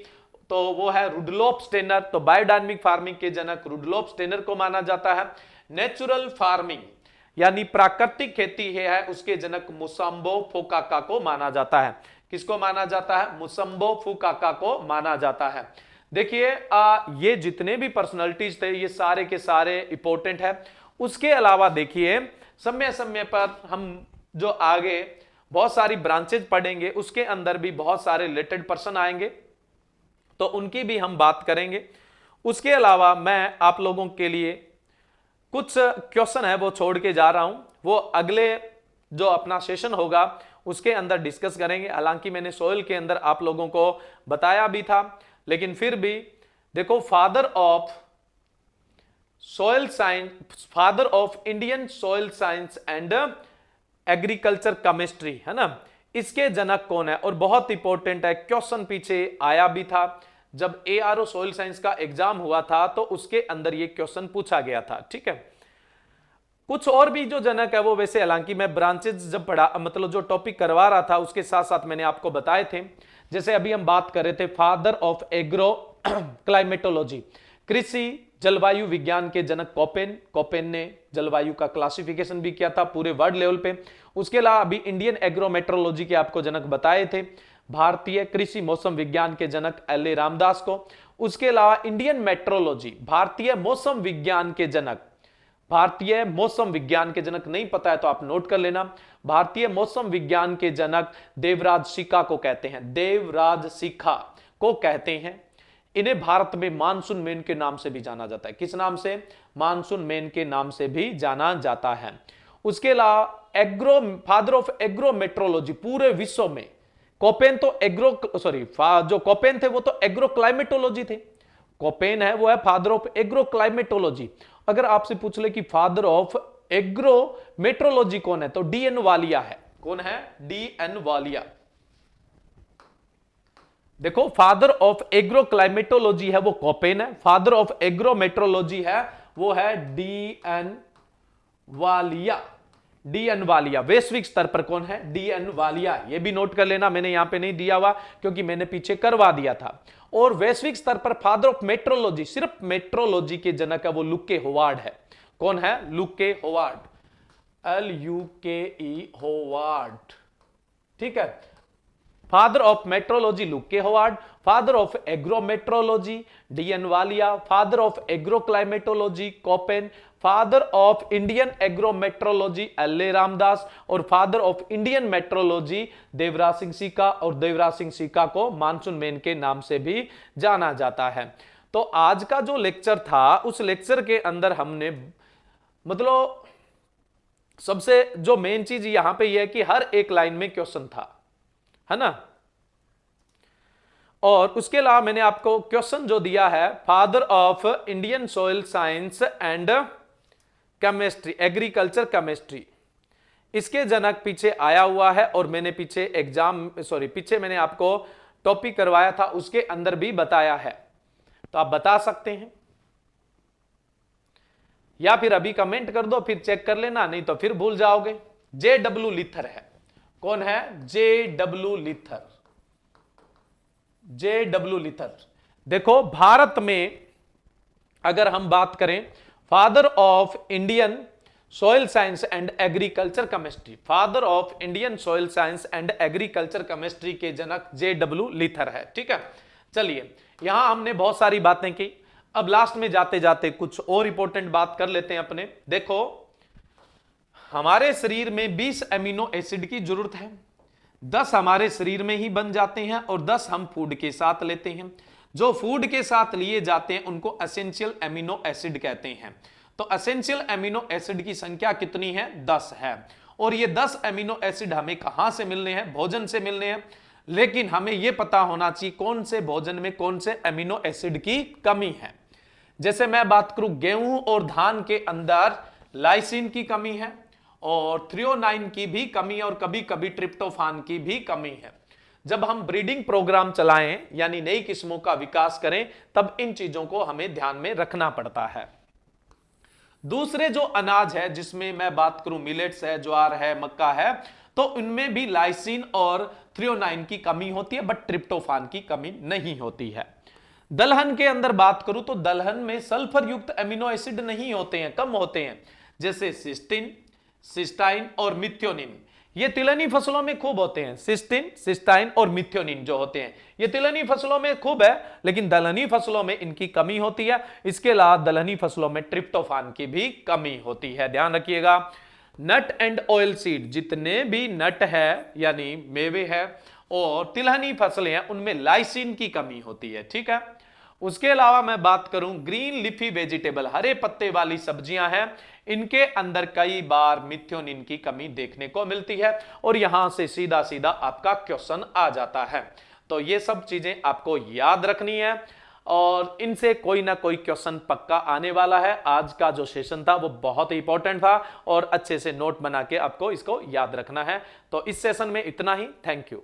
तो वो है रुडोल्फ स्टेनर। तो बायोडायनेमिक फार्मिंग के जनक रुडोल्फ स्टेनर को माना जाता है। नेचुरल फार्मिंग यानी प्राकृतिक खेती है उसके जनक मुसाम्बो फुकाका को माना जाता है। किसको माना जाता है? मुसाम्बो फुकाका को माना जाता है। देखिए ये जितने भी पर्सनालिटीज थे ये सारे के सारे इंपॉर्टेंट है। उसके अलावा देखिए समय समय पर हम जो आगे बहुत सारी ब्रांचेज पढ़ेंगे, उसके अंदर भी बहुत सारे रिलेटेड पर्सन आएंगे, तो उनकी भी हम बात करेंगे। उसके अलावा मैं आप लोगों के लिए कुछ क्वेश्चन है वो छोड़ के जा रहा हूं, वो अगले जो अपना सेशन होगा उसके अंदर डिस्कस करेंगे। हालांकि मैंने सोइल के अंदर आप लोगों को बताया भी था, लेकिन फिर भी देखो, father of soil science, father of Indian soil science and agriculture chemistry, है ना, इसके जनक कौन है? और बहुत इंपॉर्टेंट है, क्वेश्चन पीछे आया भी था जब एआरओ सोइल साइंस का एग्जाम हुआ था, तो उसके अंदर ये क्वेश्चन पूछा गया था। ठीक है, कुछ और भी जो जनक है वो वैसे, हालांकि मैं ब्रांचेज जब पढ़ा, मतलब जो टॉपिक करवा रहा था उसके साथ साथ मैंने आपको बताए थे। जैसे अभी हम बात कर रहे थे फादर ऑफ एग्रो क्लाइमेटोलॉजी, कृषि जलवायु विज्ञान के जनक कोपेन, कोपेन ने जलवायु का क्लासिफिकेशन भी किया था पूरे वर्ल्ड लेवल पे। उसके अलावा अभी इंडियन एग्रोमेट्रोलॉजी के आपको जनक बताए थे, भारतीय कृषि मौसम विज्ञान के जनक एल.ए. रामदास को। उसके अलावा इंडियन मेट्रोलॉजी, भारतीय मौसम विज्ञान के जनक, भारतीय मौसम विज्ञान के जनक नहीं पता है तो आप नोट कर लेना, भारतीय मौसम विज्ञान के जनक देवराज सिक्का को कहते हैं, देवराज सिक्का को कहते हैं। इन्हें भारत में मानसून मैन के नाम से भी जाना जाता है। किस नाम से? मानसून मैन के नाम से भी जाना जाता है। उसके अलावा फादर ऑफ एग्रो मेट्रोलॉजी पूरे विश्व में, कोपेन तो जो कोपेन थे वो तो एग्रो क्लाइमेटोलॉजी थे, कोपेन है वो है फादर ऑफ एग्रो क्लाइमेटोलॉजी। अगर आपसे पूछ ले कि फादर ऑफ एग्रो मेट्रोलॉजी कौन है, तो डी.एन. वालिया है। कौन है? डी.एन. वालिया। देखो, फादर ऑफ एग्रो क्लाइमेटोलॉजी है वो कोपेन है, फादर ऑफ एग्रो मेट्रोलॉजी है वो है डी.एन. वालिया। डी.एन. वालिया। वैश्विक स्तर पर कौन है? डी.एन. वालिया। ये भी नोट कर लेना, मैंने यहां पे नहीं दिया हुआ क्योंकि मैंने पीछे करवा दिया था। और वैश्विक स्तर पर फादर ऑफ मेट्रोलॉजी, सिर्फ मेट्रोलॉजी के जनक है वो लुके होवार्ड है। कौन है? Luke Howard, L-U-K-E Howard. ठीक है, father of metrology Luke Howard, father of agrometeorology D N. Walia, father of agro climatology Koppen, father of Indian agrometeorology L A. Ramdas, और father of Indian metrology Devraj Singh Sikka. और देवराज सिंह सिक्का को मानसून मैन के नाम से भी जाना जाता है। तो आज का जो लेक्चर था, उस लेक्चर के अंदर हमने मतलब सबसे जो मेन चीज यहां पे यह है कि हर एक लाइन में क्वेश्चन था, है ना। और उसके अलावा मैंने आपको क्वेश्चन जो दिया है, father of Indian soil science and chemistry, agriculture chemistry, इसके जनक पीछे आया हुआ है। और मैंने पीछे पीछे मैंने आपको टॉपिक करवाया था, उसके अंदर भी बताया है, तो आप बता सकते हैं या फिर अभी कमेंट कर दो, फिर चेक कर लेना, नहीं तो फिर भूल जाओगे। J.W. लिथर है। कौन है? J.W. लिथर। J.W. लिथर। देखो, भारत में अगर हम बात करें father of Indian soil science and agriculture chemistry, father of Indian soil science and agriculture chemistry के जनक J.W. लिथर है। ठीक है, चलिए, यहां हमने बहुत सारी बातें की। अब लास्ट में जाते जाते कुछ और इंपॉर्टेंट बात कर लेते हैं अपने। देखो, हमारे शरीर में 20 एमिनो एसिड की जरूरत है, 10 हमारे शरीर में ही बन जाते हैं और 10 हम फूड के साथ लेते हैं। जो फूड के साथ लिए जाते हैं उनको एसेंशियल एमिनो एसिड कहते हैं। तो एसेंशियल एमिनो एसिड की संख्या कितनी है? 10 है। और ये 10 एमिनो एसिड हमें कहां से मिलने हैं? भोजन से मिलने हैं। लेकिन हमें यह पता होना चाहिए कौन से भोजन में कौन से एमिनो एसिड की कमी है। जैसे मैं बात करूं, गेहूं और धान के अंदर लाइसिन की कमी है और थ्रियोनाइन की भी कमी है और कभी कभी ट्रिप्टोफान की भी कमी है। जब हम ब्रीडिंग प्रोग्राम चलाएं, यानी नई किस्मों का विकास करें, तब इन चीजों को हमें ध्यान में रखना पड़ता है। दूसरे जो अनाज है, जिसमें मैं बात करूं मिलेट्स है, ज्वार है, मक्का है, तो इनमें भी लाइसिन और थ्रियोनाइन की कमी होती है, बट ट्रिप्टोफान की कमी नहीं होती है। दलहन के अंदर बात करूं तो दलहन में सल्फर युक्त एमिनो एसिड नहीं होते हैं, कम होते हैं, जैसे सिस्टीन, सिस्टाइन और मिथ्योनिन। ये तिलहनी फसलों में खूब होते हैं, सिस्टीन, सिस्टाइन और मिथ्योनिन जो होते हैं, ये तिलहनी फसलों में खूब है, लेकिन दलहनी फसलों में इनकी कमी होती है। इसके अलावा दलहनी फसलों में ट्रिप्टोफान की भी कमी होती है, ध्यान रखिएगा। नट एंड ऑयल सीड, जितने भी नट है यानी मेवे है और तिलहनी फसलें हैं उनमें लाइसिन की कमी होती है। ठीक है, उसके अलावा मैं बात करूं ग्रीन लीफी वेजिटेबल, हरे पत्ते वाली सब्जियां हैं, इनके अंदर कई बार मिथ्योनिन की कमी देखने को मिलती है और यहां से सीधा सीधा आपका क्वेश्चन आ जाता है। तो ये सब चीजें आपको याद रखनी है और इनसे कोई ना कोई क्वेश्चन पक्का आने वाला है। आज का जो सेशन था वो बहुत ही इंपॉर्टेंट था और अच्छे से नोट बना के आपको इसको याद रखना है। तो इस सेशन में इतना ही। Thank you.